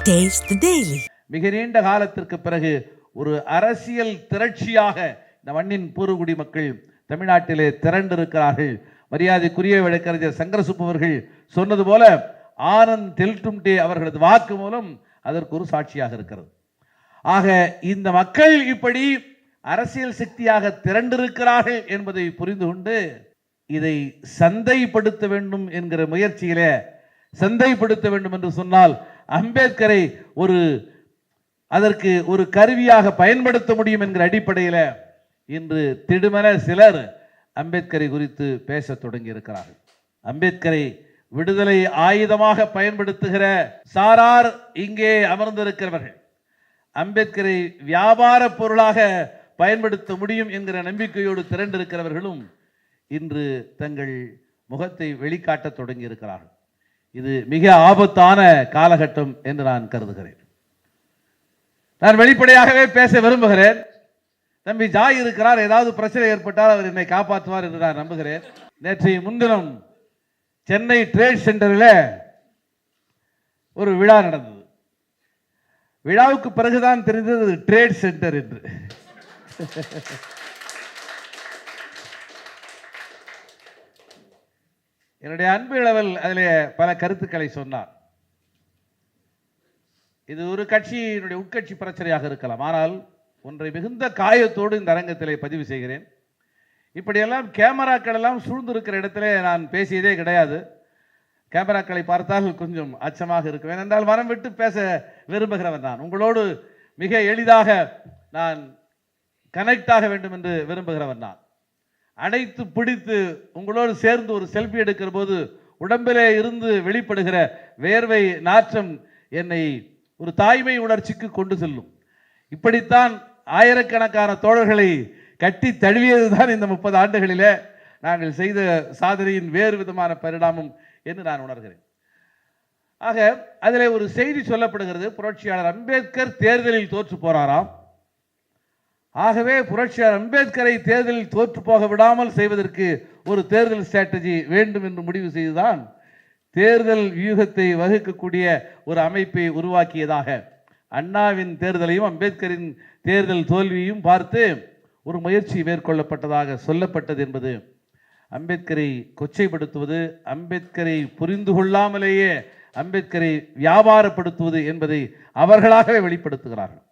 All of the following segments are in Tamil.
Taste the Daily. மிக நீண்ட காலத்திற்கு பிறகு ஒரு அரசியல் திரட்சியாக இந்த மண்ணின் பூர்வகுடி மக்கள் தமிழ்நாட்டிலே திரண்டிருக்கிறார்கள். மரியாதைக்குரிய வழக்கறிஞர் சங்கரசுப்பு அவர்கள் சொன்னது போல ஆனந்த் தெல்டும்டே அவர்களது வாக்கு மூலம் அதற்கு ஒரு சாட்சியாக இருக்கிறது. ஆக இந்த மக்கள் இப்படி அரசியல் சக்தியாக திரண்டிருக்கிறார்கள் என்பதை புரிந்து கொண்டு இதை சந்தைப்படுத்த வேண்டும் என்கிற முயற்சியிலே, சந்தைப்படுத்த வேண்டும் என்று சொன்னால் அம்பேத்கரை அதற்கு ஒரு கருவியாக பயன்படுத்த முடியும் என்கிற அடிப்படையில் இன்று திடுமென சிலர் அம்பேத்கரை குறித்து பேச தொடங்கி இருக்கிறார்கள். அம்பேத்கரை விடுதலை ஆயுதமாக பயன்படுத்துகிற சாரார் இங்கே அமர்ந்திருக்கிறவர்கள் அம்பேத்கரை வியாபார பொருளாக பயன்படுத்த முடியும் என்கிற நம்பிக்கையோடு திரண்டிருக்கிறவர்களும் இன்று தங்கள் முகத்தை வெளிக்காட்ட தொடங்கி இருக்கிறார்கள். இது மிக ஆபத்தான காலகட்டம் என்று நான் கருதுகிறேன். நான் வெளிப்படையாகவே பேச விரும்புகிறேன். தம்பி ஜாய் இருக்கிறார், ஏதாவது பிரச்சனை ஏற்பட்டால் அவர் என்னை காப்பாற்றுவார் என்று நான் நம்புகிறேன். நேற்றைய முன்தினம் சென்னை ட்ரேட் சென்டரில் ஒரு விழா நடந்தது. விழாவுக்கு பிறகுதான் தெரிந்தது ட்ரேட் சென்டர் என்று. என்னுடைய அன்பு இளவல் அதில் பல கருத்துக்களை சொன்னார். இது ஒரு கட்சியினுடைய உட்கட்சி பிரச்சனையாக இருக்கலாம். ஆனால் ஒன்றை மிகுந்த காயத்தோடு இந்த அரங்கத்திலே பதிவு செய்கிறேன். இப்படியெல்லாம் கேமராக்கள் எல்லாம் சூழ்ந்திருக்கிற இடத்துல நான் பேசியதே கிடையாது. கேமராக்களை பார்த்தால் கொஞ்சம் அச்சமாக இருக்கும். ஏனென்றால் மனம் விட்டு பேச விரும்புகிறவன் நான். உங்களோடு மிக எளிதாக நான் கனெக்ட் ஆக வேண்டும் என்று விரும்புகிறவன் நான். அனைத்து பிடித்து உங்களோடு சேர்ந்து ஒரு செல்ஃபி எடுக்கிற போது உடம்பிலே இருந்து வெளிப்படுகிற வேர்வை நாற்றம் என்னை ஒரு தாய்மை உணர்ச்சிக்கு கொண்டு செல்லும். இப்படித்தான் ஆயிரக்கணக்கான தோழர்களை கட்டி தழுவியதுதான் இந்த 30 ஆண்டுகளிலே நாங்கள் செய்த சாதனையின் வேறு விதமான பரிணாமம் என்று நான் உணர்கிறேன். ஆக அதில் ஒரு செய்தி சொல்லப்படுகிறது. புரட்சியாளர் அம்பேத்கர் தேர்தலில் தோற்று போறாராம். ஆகவே புரட்சியாளர் அம்பேத்கரை தேர்தலில் தோற்று போக விடாமல் செய்வதற்கு ஒரு தேர்தல் ஸ்ட்ராட்டஜி வேண்டும் என்று முடிவு செய்துதான் தேர்தல் வியூகத்தை வகுக்கக்கூடிய ஒரு அமைப்பை உருவாக்கியதாக அண்ணாவின் தேர்தலையும் அம்பேத்கரின் தேர்தல் தோல்வியையும் பார்த்து ஒரு முயற்சி மேற்கொள்ளப்பட்டதாக சொல்லப்பட்டது என்பது அம்பேத்கரை கொச்சைப்படுத்துவது, அம்பேத்கரை புரிந்து கொள்ளாமலேயே அம்பேத்கரை வியாபாரப்படுத்துவது என்பதை அவர்களாகவே வெளிப்படுத்துகிறார்கள்.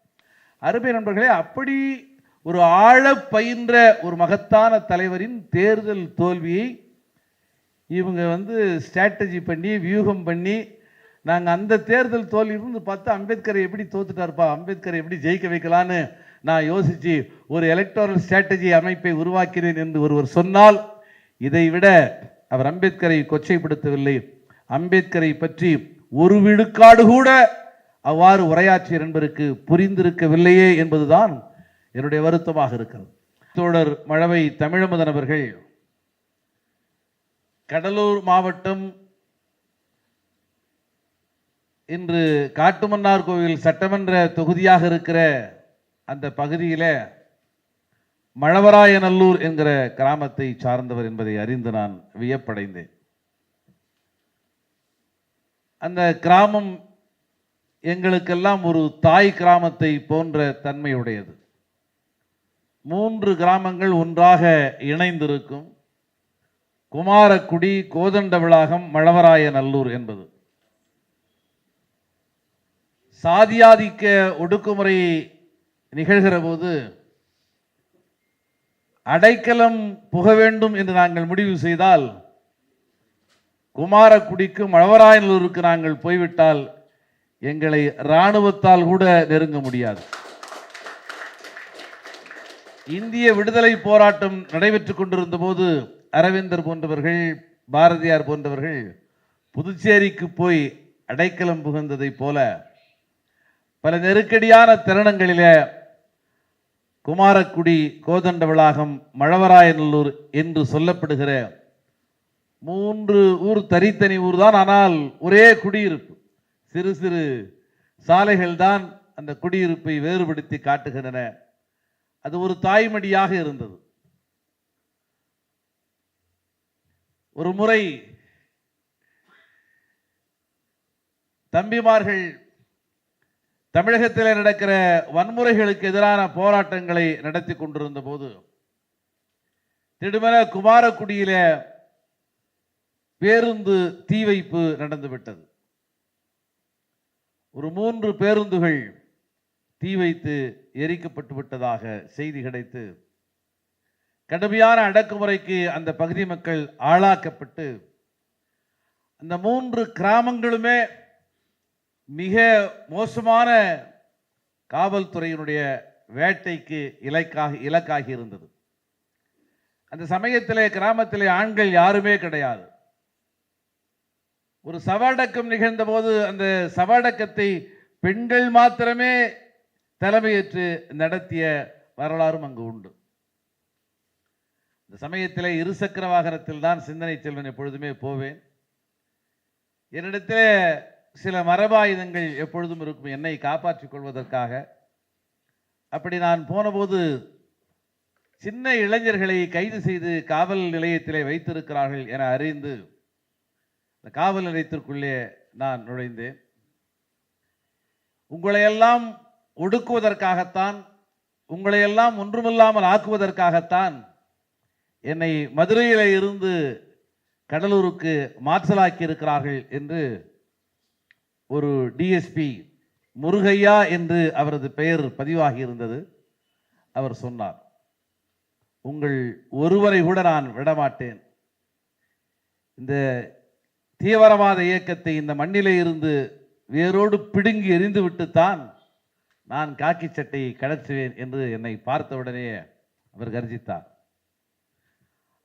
அருமை நண்பர்களே, அப்படி ஒரு ஆழ பயின்ற ஒரு மகத்தான தலைவரின் தேர்தல் தோல்வியை இவங்க ஸ்ட்ராட்டஜி பண்ணி வியூகம் பண்ணி நாங்கள் அந்த தேர்தல் தோல்வியிலிருந்து பார்த்தா அம்பேத்கரை எப்படி தோத்துட்டார்ப்பா, அம்பேத்கரை எப்படி ஜெயிக்க வைக்கலான்னு நான் யோசித்து ஒரு எலக்டோரல் ஸ்ட்ராட்டஜி அமைப்பை உருவாக்கினேன் என்று ஒருவர் சொன்னால் இதை விட அவர் அம்பேத்கரை கொச்சைப்படுத்தவில்லை. அம்பேத்கரை பற்றி ஒரு விழுக்காடு கூட அவ்வாறு உரையாற்றிய என்பதற்கு புரிந்திருக்கவில்லையே என்பதுதான் என்னுடைய வருத்தமாக இருக்கிறது. தோழர் மழவை தமிழமுதன் அவர்கள் கடலூர் மாவட்டம் இன்று காட்டுமன்னார் கோவில் சட்டமன்ற தொகுதியாக இருக்கிற அந்த பகுதியில் மழவராயநல்லூர் என்கிற கிராமத்தை சார்ந்தவர் என்பதை அறிந்து நான் வியப்படைந்தேன். அந்த கிராமம் எங்களுக்கெல்லாம் ஒரு தாய் கிராமத்தை போன்ற தன்மையுடையது. 3 கிராமங்கள் ஒன்றாக இணைந்திருக்கும். குமாரக்குடி, கோதண்டவிளாகம், மழவராயநல்லூர் என்பது சாதியாதிக்க ஒடுக்குமுறை நிகழ்கிற போது அடைக்கலம் புக வேண்டும் என்று நாங்கள் முடிவு செய்தால் குமாரக்குடிக்கு மழவராயநல்லூருக்கு நாங்கள் போய்விட்டால் எங்களை இராணுவத்தால் கூட நெருங்க முடியாது. இந்திய விடுதலை போராட்டம் நடைபெற்றுக் கொண்டிருந்த போது அரவிந்தர் போன்றவர்கள், பாரதியார் போன்றவர்கள் புதுச்சேரிக்கு போய் அடைக்கலம் புகுந்ததை போல பல நெருக்கடியான தருணங்களிலே குமாரக்குடி, கோதண்டவிளாகம், மழவராயநல்லூர் என்று சொல்லப்படுகிற 3 ஊர் தனித்தனி ஊர் தான். ஆனால் ஒரே குடியிருப்பு, சிறு சிறு சாலைகள் தான் அந்த குடியிருப்பை வேறுபடுத்தி காட்டுகின்றன. அது ஒரு தாய்மடியாக இருந்தது. ஒரு முறை தம்பிமார்கள் தமிழகத்தில் நடக்கிற வன்முறைகளுக்கு எதிரான போராட்டங்களை நடத்தி கொண்டிருந்த போது திடுமென குமாரக்குடியில பேருந்து தீ வைப்பு நடந்துவிட்டது. ஒரு 3 பேருந்துகள் தீ வைத்து எரிக்கப்பட்டு விட்டதாக செய்தி கிடைத்து கடுமையான அடக்குமுறைக்கு அந்த பகுதி மக்கள் ஆளாக்கப்பட்டு அந்த 3 கிராமங்களுமே மிக மோசமான காவல்துறையினுடைய வேட்டைக்கு இலக்காகி இருந்தது. அந்த சமயத்திலே கிராமத்திலே ஆண்கள் யாருமே கிடையாது. ஒரு சவடக்கம் நிகழ்ந்த போது அந்த சவடக்கத்தை பெண்கள் மாத்திரமே தலைமையேற்று நடத்திய வரலாறும் அங்கு உண்டு. இந்த சமயத்திலே இருசக்கர வாகனத்தில் தான் சிந்தனை செல்வன் எப்பொழுதுமே போவேன். என்னிடத்திலே சில மரபாயுதங்கள் எப்பொழுதும் இருக்கும் என்னை காப்பாற்றிக் கொள்வதற்காக. அப்படி நான் போனபோது சின்ன இளைஞர்களை கைது செய்து காவல் நிலையத்திலே வைத்திருக்கிறார்கள் என அறிந்து இந்த காவல் நிலையத்திற்குள்ளே நான் நுழைந்தேன். உங்களையெல்லாம் ஒடுக்குவதற்காகத்தான், உங்களையெல்லாம் ஒன்றுமில்லாமல் ஆக்குவதற்காகத்தான் என்னை மதுரையில இருந்து கடலூருக்கு மாற்றலாக்கி இருக்கிறார்கள் என்று ஒரு டிஎஸ்பி முருகையா என்று அவரது பெயர் பதிவாகி இருந்தது. அவர் சொன்னார், உங்கள் ஒருவரை கூட நான் விடமாட்டேன். இந்த தீவிரவாத இயக்கத்தை இந்த மண்ணிலே இருந்து வேரோடு பிடுங்கி எரிந்து விட்டுத்தான் நான் காக்கி சட்டையை கடற்றுவேன் என்று என்னை பார்த்தவுடனே அவர் கர்ஜித்தார்.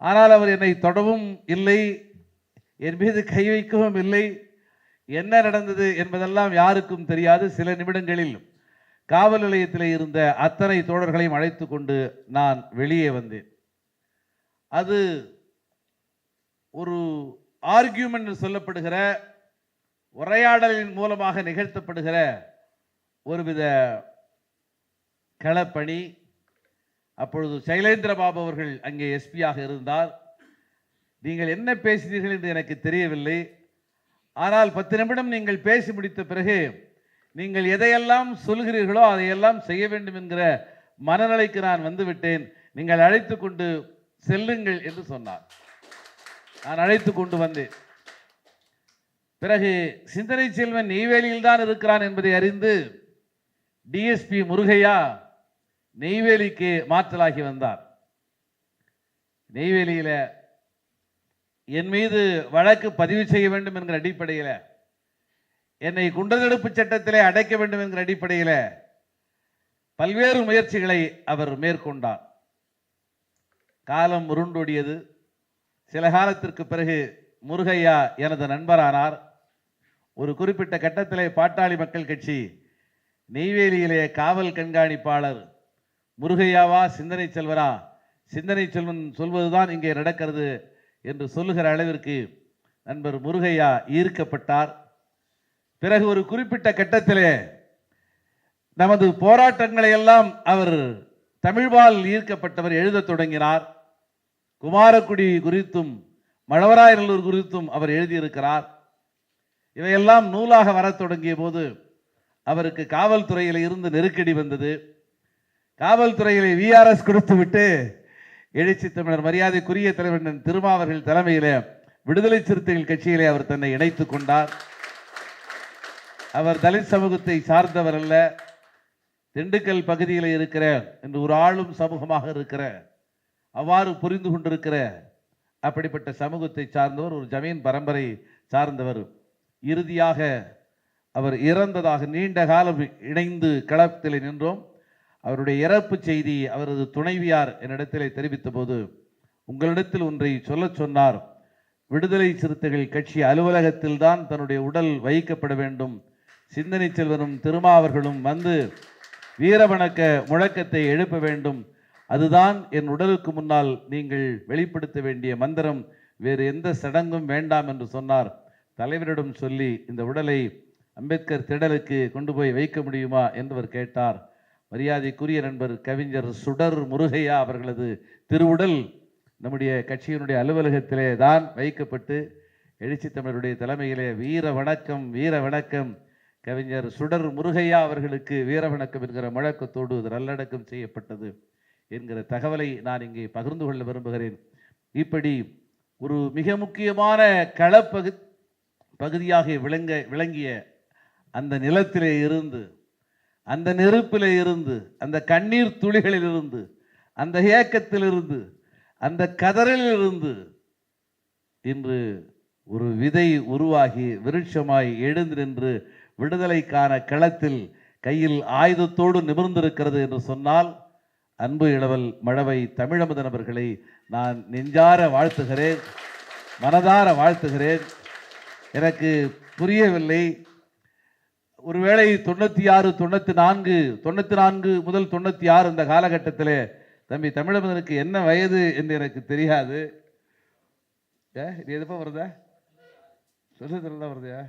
ஆனால் அவர் என்னை தொடவும் இல்லை, என் மீது கை வைக்கவும் இல்லை. என்ன நடந்தது என்பதெல்லாம் யாருக்கும் தெரியாது. சில நிமிடங்களில் காவல் நிலையத்தில் இருந்த அத்தனை தோழர்களையும் அழைத்து கொண்டு நான் வெளியே வந்தேன். அது ஒரு ஆர்கியூமெண்ட் சொல்லப்படுகிற உரையாடலின் மூலமாக நிகழ்த்தப்படுகிற ஒருவித களப்பணி. அப்பொழுது சைலேந்திரபாபு அவர்கள் அங்கே எஸ்பியாக இருந்தார். நீங்கள் என்ன பேசினீர்கள் என்று எனக்கு தெரியவில்லை. ஆனால் 10 நிமிடம் நீங்கள் பேசி முடித்த பிறகு நீங்கள் எதையெல்லாம் சொல்கிறீர்களோ அதையெல்லாம் செய்ய வேண்டும் என்கிற மனநிலைக்கு நான் வந்துவிட்டேன். நீங்கள் அழைத்து கொண்டு செல்லுங்கள் என்று சொன்னார். நான் அழைத்து கொண்டு வந்தேன். பிறகு சிந்தனை செல்வன் நெய்வேலியில் தான் இருக்கிறான் என்பதை அறிந்து டிஎஸ்பி முருகையா நெய்வேலிக்கு மாற்றலாகி வந்தார். நெய்வேலியில என் மீது வழக்கு பதிவு செய்ய வேண்டும் என்கிற அடிப்படையில், என்னை குண்டர் தடுப்பு சட்டத்திலே அடைக்க வேண்டும் என்கிற அடிப்படையில் பல்வேறு முயற்சிகளை அவர் மேற்கொண்டார். காலம் உருண்டோடியது. சில காலத்திற்கு பிறகு முருகையா எனது நண்பரானார். ஒரு குறிப்பிட்ட கட்டத்திலே பாட்டாளி மக்கள் கட்சி நெய்வேலியிலே காவல் கண்காணிப்பாளர் முருகையாவா சிந்தனை செல்வனா, சிந்தனை செல்வன் சொல்வதுதான் இங்கே நடக்கிறது என்று சொல்லுகிற அளவிற்கு நண்பர் முருகையா ஈர்க்கப்பட்டார். பிறகு ஒரு குறிப்பிட்ட கட்டத்திலே நமது போராட்டங்களை எல்லாம் அவர் தமிழ்பால் ஈர்க்கப்பட்டவர் எழுதத் தொடங்கினார். குமாரக்குடி குறித்தும் மழவராயநல்லூர் குறித்தும் அவர் எழுதியிருக்கிறார். இவையெல்லாம் நூலாக வரத் தொடங்கிய போது அவருக்கு காவல்துறையில் இருந்து நெருக்கடி வந்தது. காவல்துறையிலே விஆர்எஸ் கொடுத்து விட்டு எழுச்சி தமிழர் மரியாதைக்குரிய தலைவர் திருமாவர்கள் தலைமையிலே விடுதலை சிறுத்தைகள் கட்சியிலே அவர் தன்னை இணைத்துக் கொண்டார். அவர் தலித் சமூகத்தை சார்ந்தவர் அல்ல. திண்டுக்கல் பகுதியில் இருக்கிற என்று ஒரு ஆளும் சமூகமாக இருக்கிற, அவ்வாறு புரிந்து கொண்டிருக்கிற அப்படிப்பட்ட சமூகத்தை சார்ந்தவர், ஒரு ஜமீன் பரம்பரை சார்ந்தவர். இறுதியாக அவர் இறந்ததாக நீண்ட காலம் இணைந்து களத்தில் நின்றோம். அவருடைய இறப்பு செய்தி அவரது துணைவியார் என்னிடத்திலே தெரிவித்த போது, உங்களிடத்தில் ஒன்றை சொல்ல சொன்னார். விடுதலை சிறுத்தைகள் கட்சி அலுவலகத்தில் தான் தன்னுடைய உடல் வைக்கப்பட வேண்டும். சிந்தனை செல்வனும் திருமாவர்களும் வந்து வீரவணக்க முழக்கத்தை எழுப்ப வேண்டும். அதுதான் என் உடலுக்கு முன்னால் நீங்கள் வெளிப்படுத்த வேண்டிய மந்திரம். வேறு எந்த சடங்கும் வேண்டாம் என்று சொன்னார். தலைவரிடம் சொல்லி இந்த உடலை அம்பேத்கர் திடலுக்கு கொண்டு போய் வைக்க முடியுமா என்று அவர் கேட்டார். மரியாதைக்குரிய நண்பர் கவிஞர் சுடர் முருகையா அவர்களது திருவுடல் நம்முடைய கட்சியினுடைய அலுவலகத்திலே தான் வைக்கப்பட்டு எழுச்சி தமிழருடைய தலைமையிலே வீர வணக்கம் கவிஞர் சுடர் முருகையா அவர்களுக்கு வீரவணக்கம் என்கிற முழக்கத்தோடு நல்லடக்கம் செய்யப்பட்டது என்கிற தகவலை நான் இங்கே பகிர்ந்து கொள்ள விரும்புகிறேன். இப்படி ஒரு மிக முக்கியமான பகுதியாக விளங்கிய அந்த நிலத்திலே இருந்து, அந்த நெருப்பிலே இருந்து, அந்த கண்ணீர் துளிகளில் இருந்து, அந்த ஏக்கத்திலிருந்து, அந்த கதறலில் இருந்து இன்று ஒரு விதை உருவாகி விருட்சமாய் எழுந்து நின்று விடுதலைக்கான களத்தில் கையில் ஆயுதத்தோடு நிமிர்ந்திருக்கிறது என்று சொன்னால் அன்பு இளவல் மழவை தமிழமுதன் அவர்களை நான் நெஞ்சார வாழ்த்துகிறேன், மனதார வாழ்த்துகிறேன். எனக்கு புரியவில்லை, ஒருவேளை 96, 94 முதல் 96 இந்த காலகட்டத்தில் தம்பி தமிழமுதனுக்கு என்ன வயது என்று எனக்கு தெரியாது. இது எதுப்பா வருதா? சொல்லுதான் வருதா?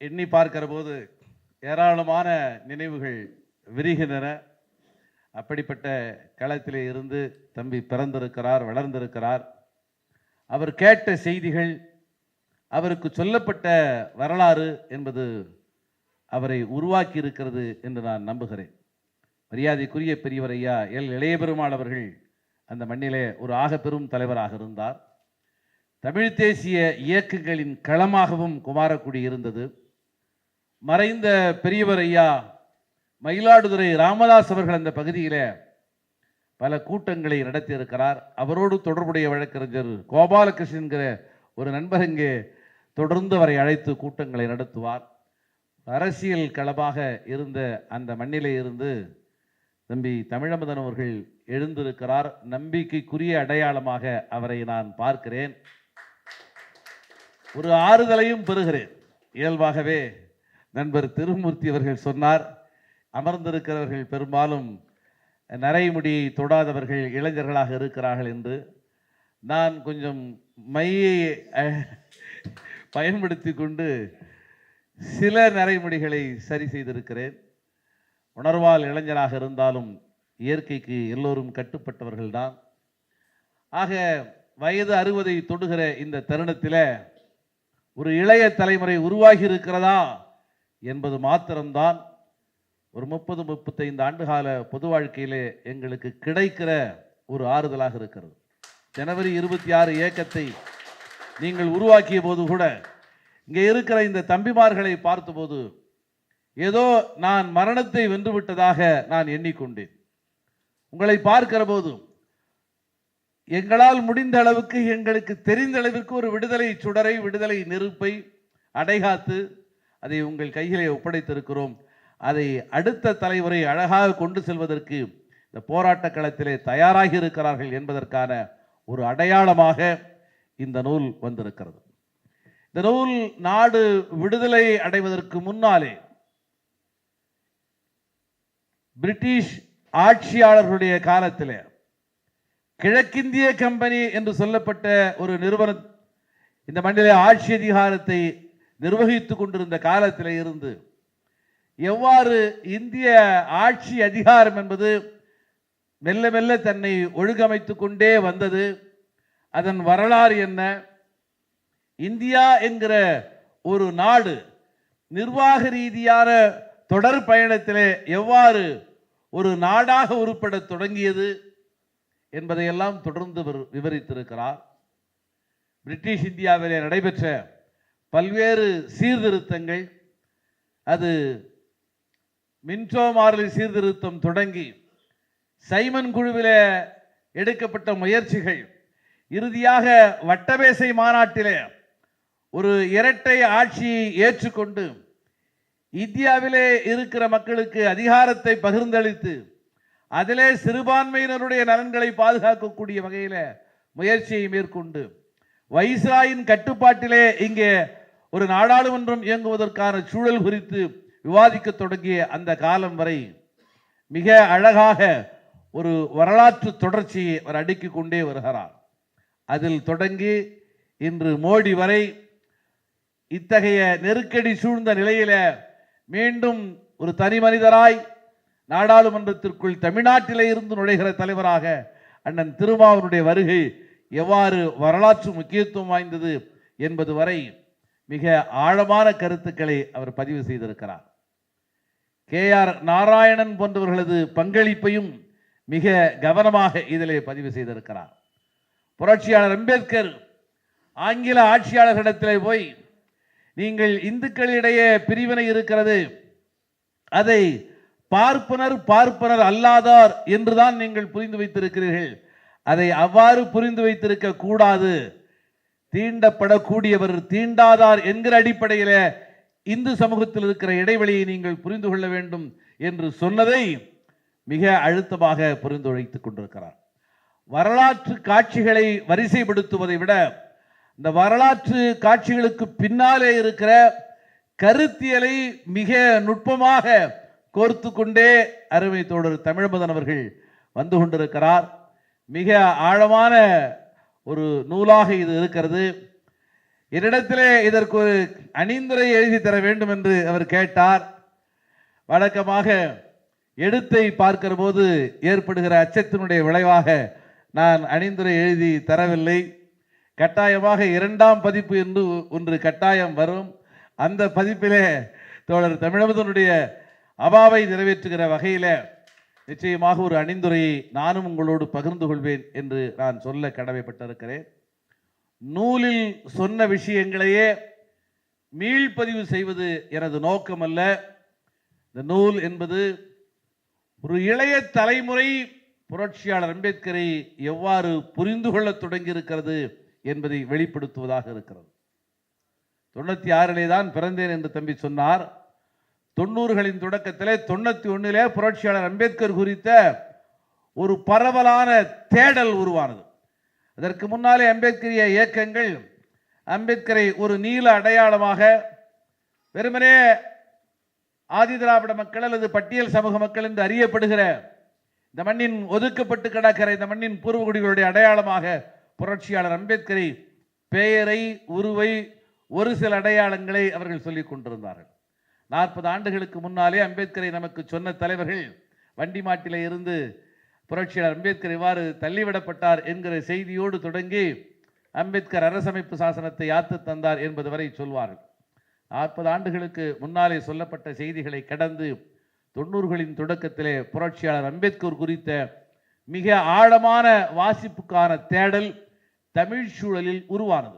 எண்ணி பார்க்கிற போது ஏராளமான நினைவுகள் விரிகின்றன. அப்படிப்பட்ட களத்திலே இருந்து தம்பி பிறந்திருக்கிறார், வளர்ந்திருக்கிறார். அவர் கேட்ட செய்திகள், அவருக்கு சொல்லப்பட்ட வரலாறு என்பது அவரை உருவாக்கி இருக்கிறது என்று நான் நம்புகிறேன். மரியாதைக்குரிய பெரியவர் ஐயா எல் இளைய பெருமாள் அவர்கள் அந்த மண்ணிலே ஒரு ஆகப்பெரும் தலைவராக இருந்தார். தமிழ் தேசிய இயக்கங்களின் களமாகவும் குமாரக்குடி இருந்தது. மறைந்த பெரியவர் ஐயா மயிலாடுதுறை ராமதாஸ் அவர்கள் அந்த பகுதியில் பல கூட்டங்களை நடத்தியிருக்கிறார். அவரோடு தொடர்புடைய வழக்கறிஞர் கோபாலகிருஷ்ணன் என்கிற ஒரு நண்பர் இங்கே தொடர்ந்து அவரை அழைத்து கூட்டங்களை நடத்துவார். அரசியல் களமாக இருந்த அந்த மண்ணிலே இருந்து தம்பி தமிழமுதன் அவர்கள் எழுந்திருக்கிறார். நம்பிக்கைக்குரிய அடையாளமாக அவரை நான் பார்க்கிறேன். ஒரு ஆறுதலையும் பெறுகிறேன். இயல்பாகவே நண்பர் திருமூர்த்தி அவர்கள் சொன்னார், அமர்ந்திருக்கிறவர்கள் பெரும்பாலும் நரைமுடியை தொடாதவர்கள் இளைஞர்களாக இருக்கிறார்கள் என்று. நான் கொஞ்சம் மையை பயன்படுத்தி கொண்டு சில நரைமுடிகளை சரி செய்திருக்கிறேன். உணர்வால் இளைஞராக இருந்தாலும் இயற்கைக்கு எல்லோரும் கட்டுப்பட்டவர்கள்தான். ஆக வயது 60 தொடுகிற இந்த தருணத்தில் ஒரு இளைய தலைமுறை உருவாகி இருக்கிறதா என்பது மாத்திரம்தான் ஒரு 30-35 ஆண்டுகால பொது வாழ்க்கையிலே எங்களுக்கு கிடைக்கிற ஒரு ஆறுதலாக இருக்கிறது. ஜனவரி 26 இயக்கத்தை நீங்கள் உருவாக்கிய போது கூட இங்கே இருக்கிற இந்த தம்பிமார்களை பார்த்தபோது ஏதோ நான் மரணத்தை வென்றுவிட்டதாக நான் எண்ணிக்கொண்டேன். உங்களை பார்க்கிற போது எங்களால் முடிந்த அளவுக்கு, எங்களுக்கு தெரிந்த அளவிற்கு ஒரு விடுதலை சுடரை, விடுதலை நெருப்பை அடைகாத்து அதை உங்கள் கையிலே ஒப்படைத்திருக்கிறோம். அதை அடுத்த தலைவரை அழகாக கொண்டு செல்வதற்கு இந்த போராட்ட களத்திலே தயாராகி இருக்கிறார்கள் என்பதற்கான ஒரு அடையாளமாக இந்த நூல் வந்திருக்கிறது. இந்த நூல் நாடு விடுதலை அடைவதற்கு முன்னாலே பிரிட்டிஷ் ஆட்சியாளர்களுடைய காலத்தில் கிழக்கிந்திய கம்பெனி என்று சொல்லப்பட்ட ஒரு நிறுவனம் இந்த மண்ணிலே ஆட்சி அதிகாரத்தை நிர்வகித்துக் கொண்டிருந்த காலத்தில் இருந்து எவ்வாறு இந்திய ஆட்சி அதிகாரம் என்பது மெல்ல மெல்ல தன்னை ஒழுங்கமைத்துக் கொண்டே வந்தது, அதன் வரலாறு என்ன, இந்தியா என்கிற ஒரு நாடு நிர்வாக ரீதியான தொடர் பயணத்திலே எவ்வாறு ஒரு நாடாக உருப்பட தொடங்கியது என்பதையெல்லாம் தொடர்ந்து விவரித்திருக்கிறார். பிரிட்டிஷ் இந்தியாவிலே நடைபெற்ற பல்வேறு சீர்திருத்தங்கள், அது மின்டோ மார்லி சீர்திருத்தம் தொடங்கி சைமன் குழுவில் எடுக்கப்பட்ட முயற்சிகள், இறுதியாக வட்டமேசை மாநாட்டிலே ஒரு இரட்டை ஆட்சியை ஏற்றுக்கொண்டு இந்தியாவிலே இருக்கிற மக்களுக்கு அதிகாரத்தை பகிர்ந்தளித்து அதிலே சிறுபான்மையினருடைய நலன்களை பாதுகாக்கக்கூடிய வகையில் முயற்சியை மேற்கொண்டு வைஸ்ராயின் கட்டுப்பாட்டிலே இங்கே ஒரு நாடாளுமன்றம் இயங்குவதற்கான சூழல் குறித்து விவாதிக்க தொடங்கிய அந்த காலம் வரை மிக அழகாக ஒரு வரலாற்று தொடர்ச்சியை அவர் அடுக்கிக் கொண்டே வருகிறார். அதில் தொடங்கி இன்று மோடி வரை இத்தகைய நெருக்கடி சூழ்ந்த நிலையில மீண்டும் ஒரு தனி மனிதராய் நாடாளுமன்றத்திற்குள் தமிழ்நாட்டிலே இருந்து நுழைகிற தலைவராக அண்ணன் திருமாவருடைய வருகை எவ்வாறு வரலாற்று முக்கியத்துவம் வாய்ந்தது என்பது வரை மிக ஆழமான கருத்துக்களை அவர் பதிவு செய்திருக்கிறார். KR நாராயணன் போன்றவர்களது பங்களிப்பையும் மிக கவனமாக இதிலே பதிவு செய்திருக்கிறார். புரட்சியாளர் அம்பேத்கர் ஆங்கில ஆட்சியாளர்களிடத்திலே போய், நீங்கள் இந்துக்களிடையே பிரிவினை இருக்கிறது, அதை பார்ப்பனர் அல்லாதார் என்றுதான் நீங்கள் புரிந்து வைத்திருக்கிறீர்கள், அதை அவ்வாறு புரிந்து வைத்திருக்க கூடாது, தீண்டப்படக்கூடியவர் தீண்டாதார் என்கிற அடிப்படையில் இந்து சமூகத்தில் இருக்கிற இடைவெளியை நீங்கள் புரிந்து கொள்ள வேண்டும் என்று சொன்னதை மிக அழுத்தமாக புரிந்து வைத்துக் கொண்டிருக்கிறார். வரலாற்று காட்சிகளை வரிசைப்படுத்துவதை விட இந்த வரலாற்று காட்சிகளுக்கு பின்னாலே இருக்கிற கருத்தியலை மிக நுட்பமாக கோர்த்து கொண்டே அருமை தோழர் தமிழ்மதன் அவர்கள் வந்து கொண்டிருக்கிறார். மிக ஆழமான ஒரு நூலாக இது இருக்கிறது. என்னிடத்திலே இதற்கு ஒரு அணிந்துரை எழுதி தர வேண்டும் என்று அவர் கேட்டார். வழக்கமாக எழுத்தை பார்க்கிற போது ஏற்படுகிற அச்சத்தினுடைய விளைவாக நான் அணிந்துரை எழுதி தரவில்லை. கட்டாயமாக 2ஆம் பதிப்பு என்று ஒன்று கட்டாயம் வரும். அந்த பதிப்பிலே தோழர் தமிழமுதனுடைய அபாவை நிறைவேற்றுகிற வகையில் நிச்சயமாக ஒரு அணிந்துரையை நானும் உங்களோடு பகிர்ந்து கொள்வேன் என்று நான் சொல்ல கடமைப்பட்டிருக்கிறேன். நூலில் சொன்ன விஷயங்களையே மீள்பதிவு செய்வது எனது நோக்கம் அல்ல. இந்த நூல் என்பது ஒரு இளைய தலைமுறை புரட்சியாளர் அம்பேத்கரை எவ்வாறு புரிந்து கொள்ள தொடங்கி இருக்கிறது என்பதை வெளிப்படுத்துவதாக இருக்கிறது. 96 தான் பிறந்தேன் என்று தம்பி சொன்னார். 90களின் தொடக்கத்திலே 91 புரட்சியாளர் அம்பேத்கர் குறித்த ஒரு பரவலான தேடல் உருவானது. அதற்கு முன்னாலே அம்பேத்கரிய இயக்கங்கள் அம்பேத்கரை ஒரு நீல அடையாளமாக, வெறுமனே ஆதி திராவிட மக்கள் அல்லது பட்டியல் சமூக மக்கள் என்று அறியப்படுகிற இந்த மண்ணின் ஒதுக்கப்பட்டு கிடக்கிற இந்த மண்ணின் பூர்வகுடிகளுடைய அடையாளமாக புரட்சியாளர் அம்பேத்கரை பெயரை, உருவை, ஒரு சில அடையாளங்களை அவர்கள் சொல்லிக் கொண்டிருந்தார்கள். 40 ஆண்டுகளுக்கு முன்னாலே அம்பேத்கரை நமக்கு சொன்ன தலைவர்கள் வண்டி மாட்டிலே இருந்து புரட்சியாளர் அம்பேத்கர் இவ்வாறு தள்ளிவிடப்பட்டார் என்கிற செய்தியோடு தொடங்கி அம்பேத்கர் அரசமைப்பு சாசனத்தை யாத்து தந்தார் என்பது வரை சொல்வார்கள். 40 ஆண்டுகளுக்கு முன்னாலே சொல்லப்பட்ட செய்திகளை கடந்து 90களின் தொடக்கத்திலே புரட்சியாளர் அம்பேத்கர் குறித்த மிக ஆழமான வாசிப்புக்கான தேடல் தமிழ் சூழலில் உருவானது.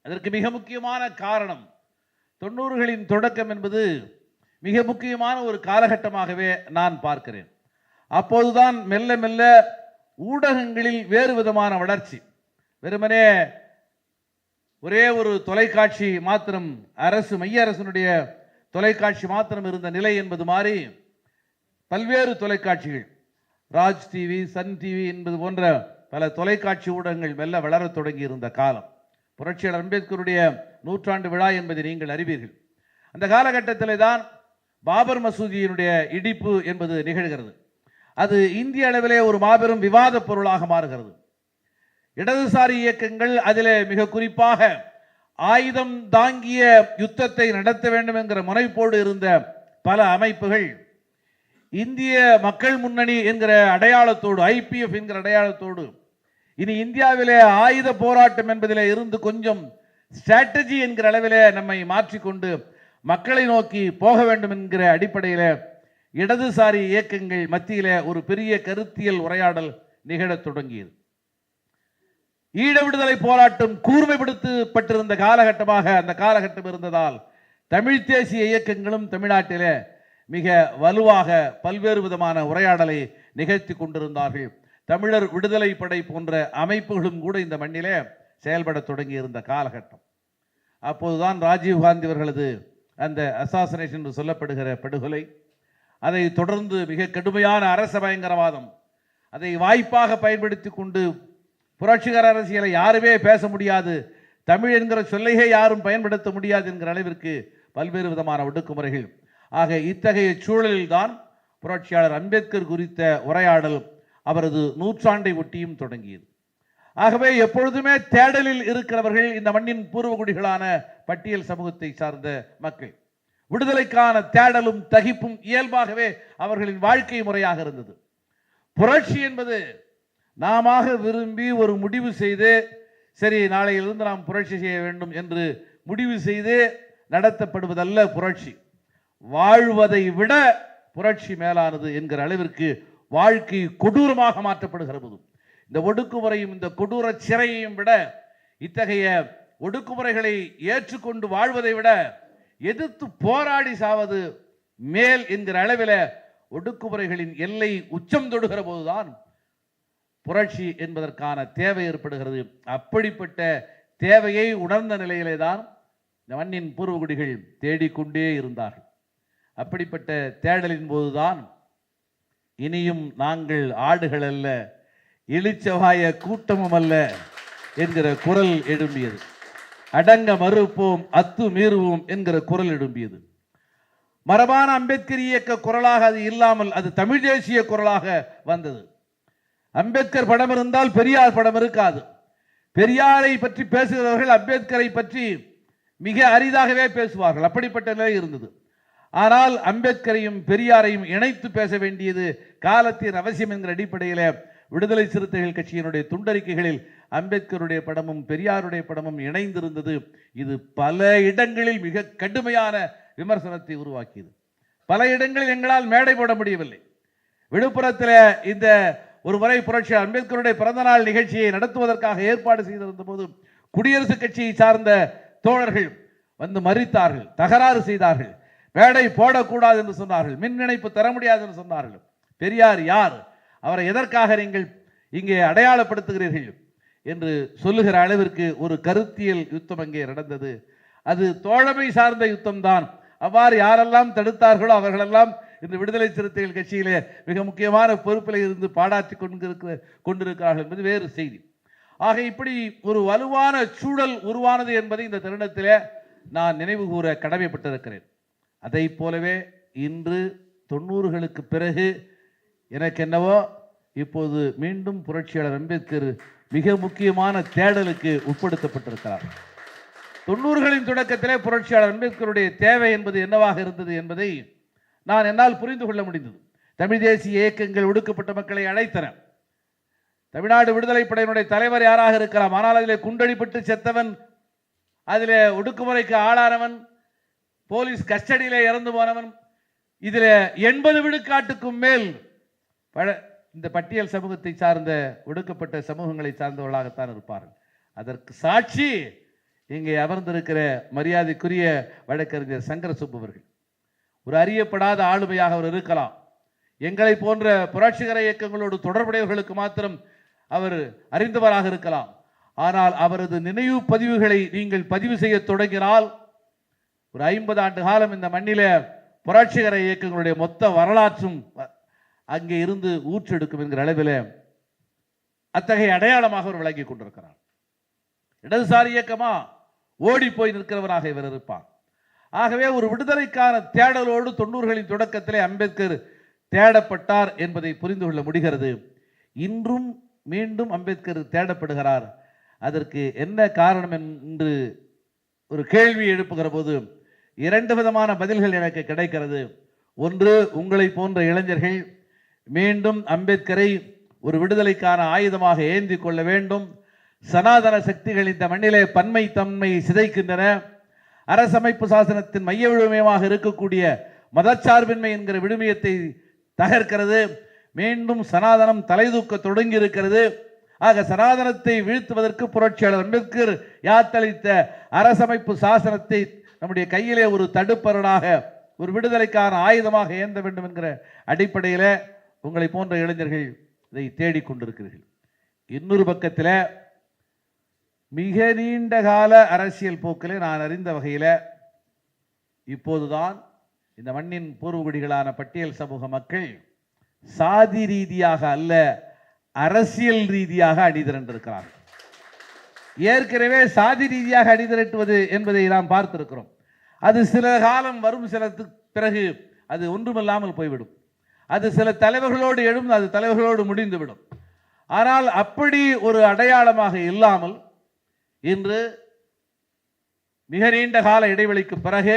அதற்கு மிக முக்கியமான காரணம் 90களின் தொடக்கம் என்பது மிக முக்கியமான ஒரு காலகட்டமாகவே நான் பார்க்கிறேன். அப்போதுதான் மெல்ல மெல்ல ஊடகங்களில் வேறு விதமான வளர்ச்சி. வெறுமனே ஒரே ஒரு தொலைக்காட்சி மாத்திரம், அரசு, மைய அரசினுடைய தொலைக்காட்சி மாத்திரம் இருந்த நிலை என்பது மாறி பல்வேறு தொலைக்காட்சிகள், ராஜ் டிவி, சன் டிவி என்பது போன்ற பல தொலைக்காட்சி ஊடகங்கள் மெல்ல வளரத் தொடங்கி இருந்த காலம். புரட்சியாளர் அம்பேத்கருடைய 100ஆண்டு விழா என்பதை நீங்கள் அறிவீர்கள். அந்த காலகட்டத்திலே தான் பாபர் மசூதியினுடைய இடிப்பு என்பது நிகழ்கிறது. அது இந்திய அளவிலே ஒரு மாபெரும் விவாத பொருளாக மாறுகிறது. இடதுசாரி இயக்கங்கள், அதிலே மிக குறிப்பாக ஆயுதம் தாங்கிய யுத்தத்தை நடத்த வேண்டும் என்கிற முனைப்போடு இருந்த பல அமைப்புகள் இந்திய மக்கள் முன்னணி என்கிற அடையாளத்தோடு, IPF என்கிற அடையாளத்தோடு, இனி இந்தியாவிலே ஆயுத போராட்டம் என்பதிலே இருந்து கொஞ்சம் ஸ்ட்ராட்டஜி என்கிற அளவிலே நம்மை மாற்றிக்கொண்டு மக்களை நோக்கி போக வேண்டும் என்கிற அடிப்படையில் இடதுசாரி இயக்கங்கள் மத்தியிலே ஒரு பெரிய கருத்தியல் உரையாடல் நிகழத் தொடங்கியது. ஈழ விடுதலை போராட்டம் கூர்மைப்படுத்தப்பட்டிருந்த காலகட்டமாக அந்த காலகட்டம் இருந்ததால் தமிழ் தேசிய இயக்கங்களும் தமிழ்நாட்டிலே மிக வலுவாக பல்வேறு விதமான உரையாடலை நிகழ்த்தி கொண்டிருந்தார்கள். தமிழர் விடுதலை படை போன்ற அமைப்புகளும் கூட இந்த மண்ணிலே செயல்பட தொடங்கி இருந்த காலகட்டம். அப்போதுதான் ராஜீவ்காந்தி அவர்களது அந்த அசாசினேஷன் என்று சொல்லப்படுகிற படுகொலை, அதை தொடர்ந்து மிக கடுமையான அரச பயங்கரவாதம், அதை வாய்ப்பாக பயன்படுத்தி கொண்டு புரட்சிகர அரசியலை யாருமே பேச முடியாது, தமிழ் என்கிற சொல்லையே யாரும் பயன்படுத்த முடியாது என்கிற அளவிற்கு பல்வேறு விதமான ஒடுக்குமுறைகள். ஆக இத்தகைய சூழலில் தான் புரட்சியாளர் அம்பேத்கர் குறித்த உரையாடல் அவரது 100ஆண்டை ஒட்டியும் தொடங்கியது. ஆகவே எப்பொழுதுமே தேடலில் இருக்கிறவர்கள் இந்த மண்ணின் பூர்வகுடிகளான பட்டியல் சமூகத்தை சார்ந்த மக்கள். விடுதலைக்கான தேடலும் தகிப்பும் இயல்பாகவே அவர்களின் வாழ்க்கை முறையாக இருந்தது. புரட்சி என்பது நாம விரும்பி ஒரு முடிவு செய்து, சரி நாளையிலிருந்து நாம் புரட்சி செய்ய வேண்டும் என்று முடிவு செய்து நடத்தப்படுவதல்ல புரட்சி. வாழ்வதை விட புரட்சி மேலானது என்கிற அளவிற்கு வாழ்க்கை கொடூரமாக மாற்றப்படுகிற போது, இந்த ஒடுக்குமுறையும் இந்த கொடூர சிறையையும் விட, இத்தகைய ஒடுக்குமுறைகளை ஏற்றுக்கொண்டு வாழ்வதை விட எதிர்த்து போராடி சாவது மேல் என்கிற அளவில் ஒடுக்குமுறைகளின் எல்லை உச்சம் தொடுகிற போதுதான் புரட்சி என்பதற்கான தேவை ஏற்படுகிறது. அப்படிப்பட்ட தேவையை உணர்ந்த நிலையிலே தான் இந்த மண்ணின் பூர்வகுடிகள் தேடிக்கொண்டே இருந்தார்கள். அப்படிப்பட்ட தேடலின் போதுதான் இனியும் நாங்கள் ஆடுகள் அல்ல, இளிச்சவாய கூட்டமும் அல்ல என்கிற குரல் எழும்பியது. அடங்க மறுப்போம், அத்து மீறுவோம் என்கிற குரல் எழும்பியது. மரபான அம்பேத்கர் இயக்க குரலாக அது இல்லாமல் அது தமிழ் தேசிய குரலாக வந்தது. அம்பேத்கர் படம் இருந்தால் பெரியார் படம் இருக்காது. பெரியாரை பற்றி பேசுகிறவர்கள் அம்பேத்கரை பற்றி மிக அரிதாகவே பேசுவார்கள். அப்படிப்பட்ட நிலை இருந்தது. ஆனால் அம்பேத்கரையும் பெரியாரையும் இணைத்து பேச வேண்டியது காலத்தின் அவசியம் என்கிற அடிப்படையில் விடுதலை சிறுத்தைகள் கட்சியினுடைய துண்டறிக்கைகளில் அம்பேத்கருடைய படமும் பெரியாருடைய படமும் இணைந்திருந்தது. இது பல இடங்களில் மிக கடுமையான விமர்சனத்தை உருவாக்கியது. பல இடங்களில் எங்களால் மேடை போட முடியவில்லை. விழுப்புரத்தில் இந்த ஒரு முறை புரட்சியாளர் அம்பேத்கருடைய பிறந்தநாள் நிகழ்ச்சியை நடத்துவதற்காக ஏற்பாடு செய்திருந்த போது குடியரசுக் கட்சியை சார்ந்த தோழர்கள் வந்து மறித்தார்கள், தகராறு செய்தார்கள், மேடை போடக்கூடாது என்று சொன்னார்கள், மின் இணைப்பு தர முடியாது என்று சொன்னார்கள். பெரியார் யார், அவரை எதற்காக நீங்கள் இங்கே அடையாளப்படுத்துகிறீர்கள் என்று சொல்லுகிற அளவிற்கு ஒரு கருத்தியல் யுத்தம் அங்கே நடந்தது. அது தோழமை சார்ந்த யுத்தம் தான். அவ்வாறு யாரெல்லாம் தடுத்தார்களோ அவர்களெல்லாம் இந்த விடுதலை சிறுத்தைகள் கட்சியிலே மிக முக்கியமான பொறுப்பில் இருந்து பாடாற்றி கொண்டிருக்கிறார்கள் என்பது வேறு செய்தி. ஆக இப்படி ஒரு வலுவான சூழல் உருவானது என்பதை இந்த தருணத்திலே நான் நினைவு கூற கடமைப்பட்டிருக்கிறேன். அதை போலவே இன்று 90களுக்கு பிறகு எனக்கு என்னவோ இப்போது மீண்டும் புரட்சியாளர் அம்பேத்கர் மிக முக்கியமான தேடலுக்கு உட்படுத்தப்பட்டிருக்கிறார். 90களின் தொடக்கத்திலே புரட்சியாளர் அம்பேத்கருடைய தேவை என்பது என்னவாக இருந்தது என்பதை நான் என்னால் புரிந்து கொள்ள முடிந்தது. தமிழ் தேசிய இயக்கங்கள் ஒடுக்கப்பட்ட மக்களை அழைத்தன. தமிழ்நாடு விடுதலை படையினுடைய தலைவர் யாராக இருக்கலாம், ஆனால் அதிலே குண்டடிப்பட்டு செத்தவன், அதிலே ஒடுக்குமுறைக்கு ஆளானவன், போலீஸ் கஸ்டடியிலே இறந்து போனவன், இதில் 80 விழுக்காட்டுக்கும் மேல் இந்த பட்டியல் சமூகத்தை சார்ந்த ஒடுக்கப்பட்ட சமூகங்களை சார்ந்தவர்களாகத்தான் இருப்பார்கள். அதற்கு சாட்சி இங்கே அமர்ந்திருக்கிற மரியாதைக்குரிய வழக்கறிஞர் சங்கர சுப்பு அவர்கள். ஒரு அறியப்படாத ஆளுமையாக அவர் இருக்கலாம். எங்களை போன்ற புரட்சிகர இயக்கங்களோடு தொடர்புடையவர்களுக்கு மாத்திரம் அவர் அறிந்தவராக இருக்கலாம். ஆனால் அவரது நினைவு பதிவுகளை நீங்கள் பதிவு செய்ய தொடங்கினால் ஒரு 50 ஆண்டு காலம் இந்த மண்ணில புரட்சிகர இயக்கங்களுடைய மொத்த வரலாற்றும் அங்கே இருந்து ஊற்றெடுக்கும் என்கிற அளவில் அத்தகைய அடையாளமாக அவர் விளங்கி கொண்டிருக்கிறார். இடதுசாரி இயக்கமா ஓடி போய் நிற்கிறவராக இவர் இருப்பார். ஆகவே ஒரு விடுதலைக்கான தேடலோடு 90களின் தொடக்கத்திலே அம்பேத்கர் தேடப்பட்டார் என்பதை புரிந்து கொள்ள முடிகிறது. இன்றும் மீண்டும் அம்பேத்கர் தேடப்படுகிறார். அதற்கு என்ன காரணம் என்று ஒரு கேள்வி எழுப்புகிற போது 2 விதமான பதில்கள் எனக்கு கிடைக்கிறது. ஒன்று, உங்களை போன்ற இளைஞர்கள் மீண்டும் அம்பேத்கரை ஒரு விடுதலைக்கான ஆயுதமாக ஏந்தி கொள்ள வேண்டும். சனாதன சக்திகள் இந்த மண்ணிலே பன்மை தன்மை சிதைக்கின்றன. அரசமைப்பு சாசனத்தின் மைய விழுமியமாக இருக்கக்கூடிய மதச்சார்பின்மை என்கிற விழுமியத்தை தகர்க்கிறது. மீண்டும் சனாதனம் தலைதூக்க தொடங்கி இருக்கிறது. ஆக சனாதனத்தை வீழ்த்துவதற்கு புரட்சியாளர் அம்பேத்கர் யாத்தளித்த அரசமைப்பு சாசனத்தை நம்முடைய கையிலே ஒரு தடுப்பரனாக, ஒரு விடுதலைக்கான ஆயுதமாக ஏந்த வேண்டும் என்கிற அடிப்படையில் உங்களை போன்ற இளைஞர்கள் இதை தேடிக்கொண்டிருக்கிறீர்கள். இன்னொரு பக்கத்தில் மிக நீண்ட கால அரசியல் போக்கில் நான் அறிந்த வகையில் இப்போதுதான் இந்த மண்ணின் பூர்வகுடிகளான பட்டியல் சமூக மக்கள் சாதி ரீதியாக அல்ல, அரசியல் ரீதியாக அணிதிரண்டிருக்கிறார்கள். ஏற்கனவே சாதி ரீதியாக அணிதிரட்டுவது என்பதை நாம் பார்த்திருக்கிறோம். அது சில காலம் வரும், சில பிறகு அது ஒன்றுமில்லாமல் போய்விடும். அது சில தலைவர்களோடு எழும், அது தலைவர்களோடு முடிந்துவிடும். ஆனால் அப்படி ஒரு அடையாளமாக இல்லாமல் இன்று மிக நீண்ட கால இடைவெளிக்கு பிறகு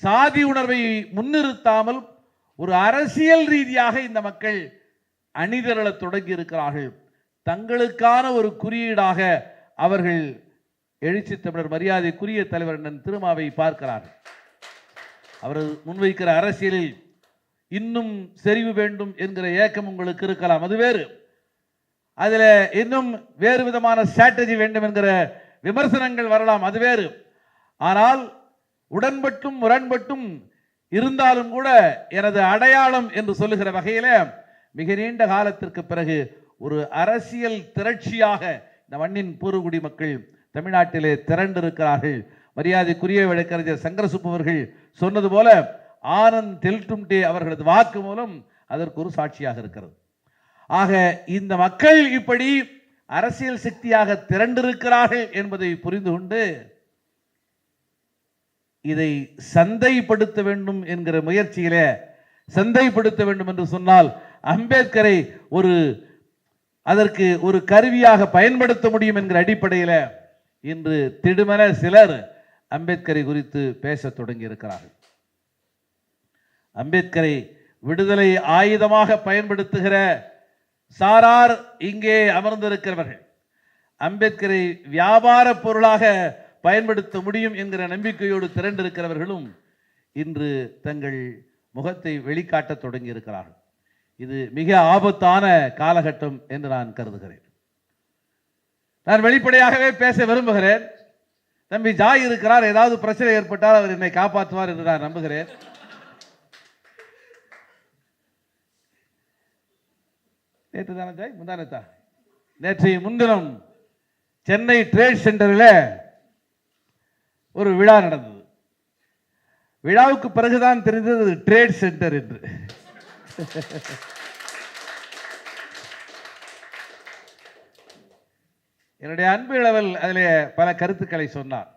சாதி உணர்வை முன்னிறுத்தாமல் ஒரு அரசியல் ரீதியாக இந்த மக்கள் அணிதிரள தொடங்கி இருக்கிறார்கள். தங்களுக்கான ஒரு குறியீடாக அவர்கள் எழுச்சி தமிழர் மரியாதைக்குரிய தலைவர் திருமாவை பார்க்கிறார்கள். அவர் முன்வைக்கிற அரசியலில் இன்னும் செறிவு வேண்டும் என்கிற ஏக்கம் உங்களுக்கு இருக்கலாம், அது வேறு. அதில் இன்னும் வேறு விதமான ஸ்ட்ராட்டஜி வேண்டும் என்கிற விமர்சனங்கள் வரலாம், அது வேறு. ஆனால் உடன்பட்டும் முரண்பட்டும் இருந்தாலும் கூட எனது அடையாளம் என்று சொல்லுகிற வகையில் மிக நீண்ட காலத்திற்கு பிறகு ஒரு அரசியல் திரட்சியாக இந்த மண்ணின் பூர்வகுடி மக்கள் தமிழ்நாட்டிலே திரண்டிருக்கிறார்கள். மரியாதைக்குரிய வழக்கறிஞர் சங்கரசுப்பு அவர்கள் சொன்னது போல ஆனந்த் தெல்டும்டே அவர்களது வாக்கு மூலம் அதற்கு ஒரு சாட்சியாக இருக்கிறது. ஆக இந்த மக்கள் இப்படி அரசியல் சக்தியாக திரண்டிருக்கிறார்கள் என்பதை புரிந்து கொண்டு இதை சந்தைப்படுத்த வேண்டும் என்கிற முயற்சியிலே, சந்தைப்படுத்த வேண்டும் என்று சொன்னால் அம்பேத்கரை அதற்கு ஒரு கருவியாக பயன்படுத்த முடியும் என்கிற அடிப்படையில் இன்று திடுமென சிலர் அம்பேத்கரை குறித்து பேச தொடங்கி இருக்கிறார்கள். அம்பேத்கரை விடுதலை ஆயுதமாக பயன்படுத்துகிற சாரார் இங்கே அமர்ந்திருக்கிறவர்கள், அம்பேத்கரை வியாபார பொருளாக பயன்படுத்த முடியும் என்கிற நம்பிக்கையோடு திரண்டிருக்கிறவர்களும் இன்று தங்கள் முகத்தை வெளிக்காட்ட தொடங்கி இருக்கிறார்கள். இது மிக ஆபத்தான காலகட்டம் என்று நான் கருதுகிறேன். நான் வெளிப்படையாகவே பேச விரும்புகிறேன். தம்பி ஜாய் இருக்கிறார், ஏதாவது பிரச்சனை ஏற்பட்டால் அவர் என்னை காப்பாற்றுவார் என்று நான் நம்புகிறேன். நேற்று தானே ஜாய், முந்தானத்தா, நேற்றைய முன்தினம் சென்னை ட்ரேட் சென்டரில் ஒரு விழா நடந்தது. விழாவுக்கு பிறகுதான் தெரிந்தது ட்ரேட் சென்டர் என்று. என்னுடைய அன்பு இளவல் அதில் பல கருத்துக்களை சொன்னார்.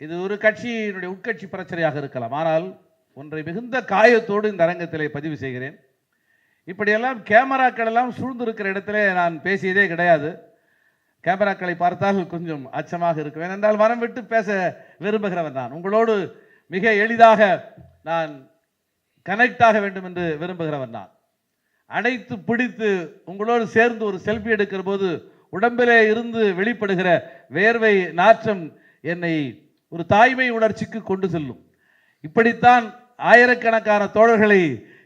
இது ஒரு கட்சியினுடைய உட்கட்சி பிரச்சனையாக இருக்கலாம். ஆனால் ஒன்றை மிகுந்த காயத்தோடு இந்த அரங்கத்திலே பதிவு செய்கிறேன். இப்படியெல்லாம் கேமராக்கள் எல்லாம் சூழ்ந்திருக்கிற இடத்துல நான் பேசியதே கிடையாது. கேமராக்களை பார்த்தால் கொஞ்சம் அச்சமாக இருக்கும். ஏனென்றால் மனம் விட்டு பேச விரும்புகிறவன் நான். உங்களோடு மிக எளிதாக நான் கனெக்ட் ஆக வேண்டும் என்று விரும்புகிறவன் நான். அனைத்து பிடித்து உங்களோடு சேர்ந்து ஒரு செல்ஃபி எடுக்கிற போது உடம்பிலே இருந்து வெளிப்படுகிற வேர்வை நாற்றம் என்னை ஒரு தாய்மை உணர்ச்சிக்கு கொண்டு செல்லும். இப்படித்தான் ஆயிரக்கணக்கான தோழர்களை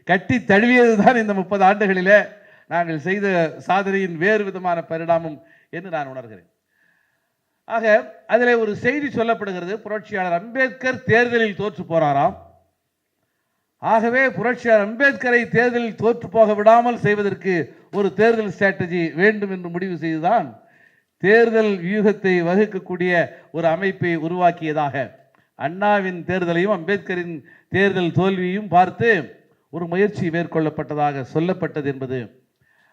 கட்டி தழுவியதுதான் இந்த 30 ஆண்டுகளிலே நாங்கள் செய்த சாதனையின் வேறு விதமான பரிணாமம் என்று நான் உணர்கிறேன். ஆக அதில் ஒரு செய்தி சொல்லப்படுகிறது. புரட்சியாளர் அம்பேத்கர் தேர்தலில் தோற்று போறாராம். ஆகவே புரட்சியாளர் அம்பேத்கரை தேர்தலில் தோற்று போக விடாமல் செய்வதற்கு ஒரு தேர்தல் ஸ்ட்ராட்டஜி வேண்டும் என்று முடிவு செய்துதான் தேர்தல் வியூகத்தை வகுக்கக்கூடிய ஒரு அமைப்பை உருவாக்கியதாக அண்ணாவின் தேர்தலையும் அம்பேத்கரின் தேர்தல் தோல்வியையும் பார்த்து ஒரு முயற்சி மேற்கொள்ளப்பட்டதாக சொல்லப்பட்டது என்பது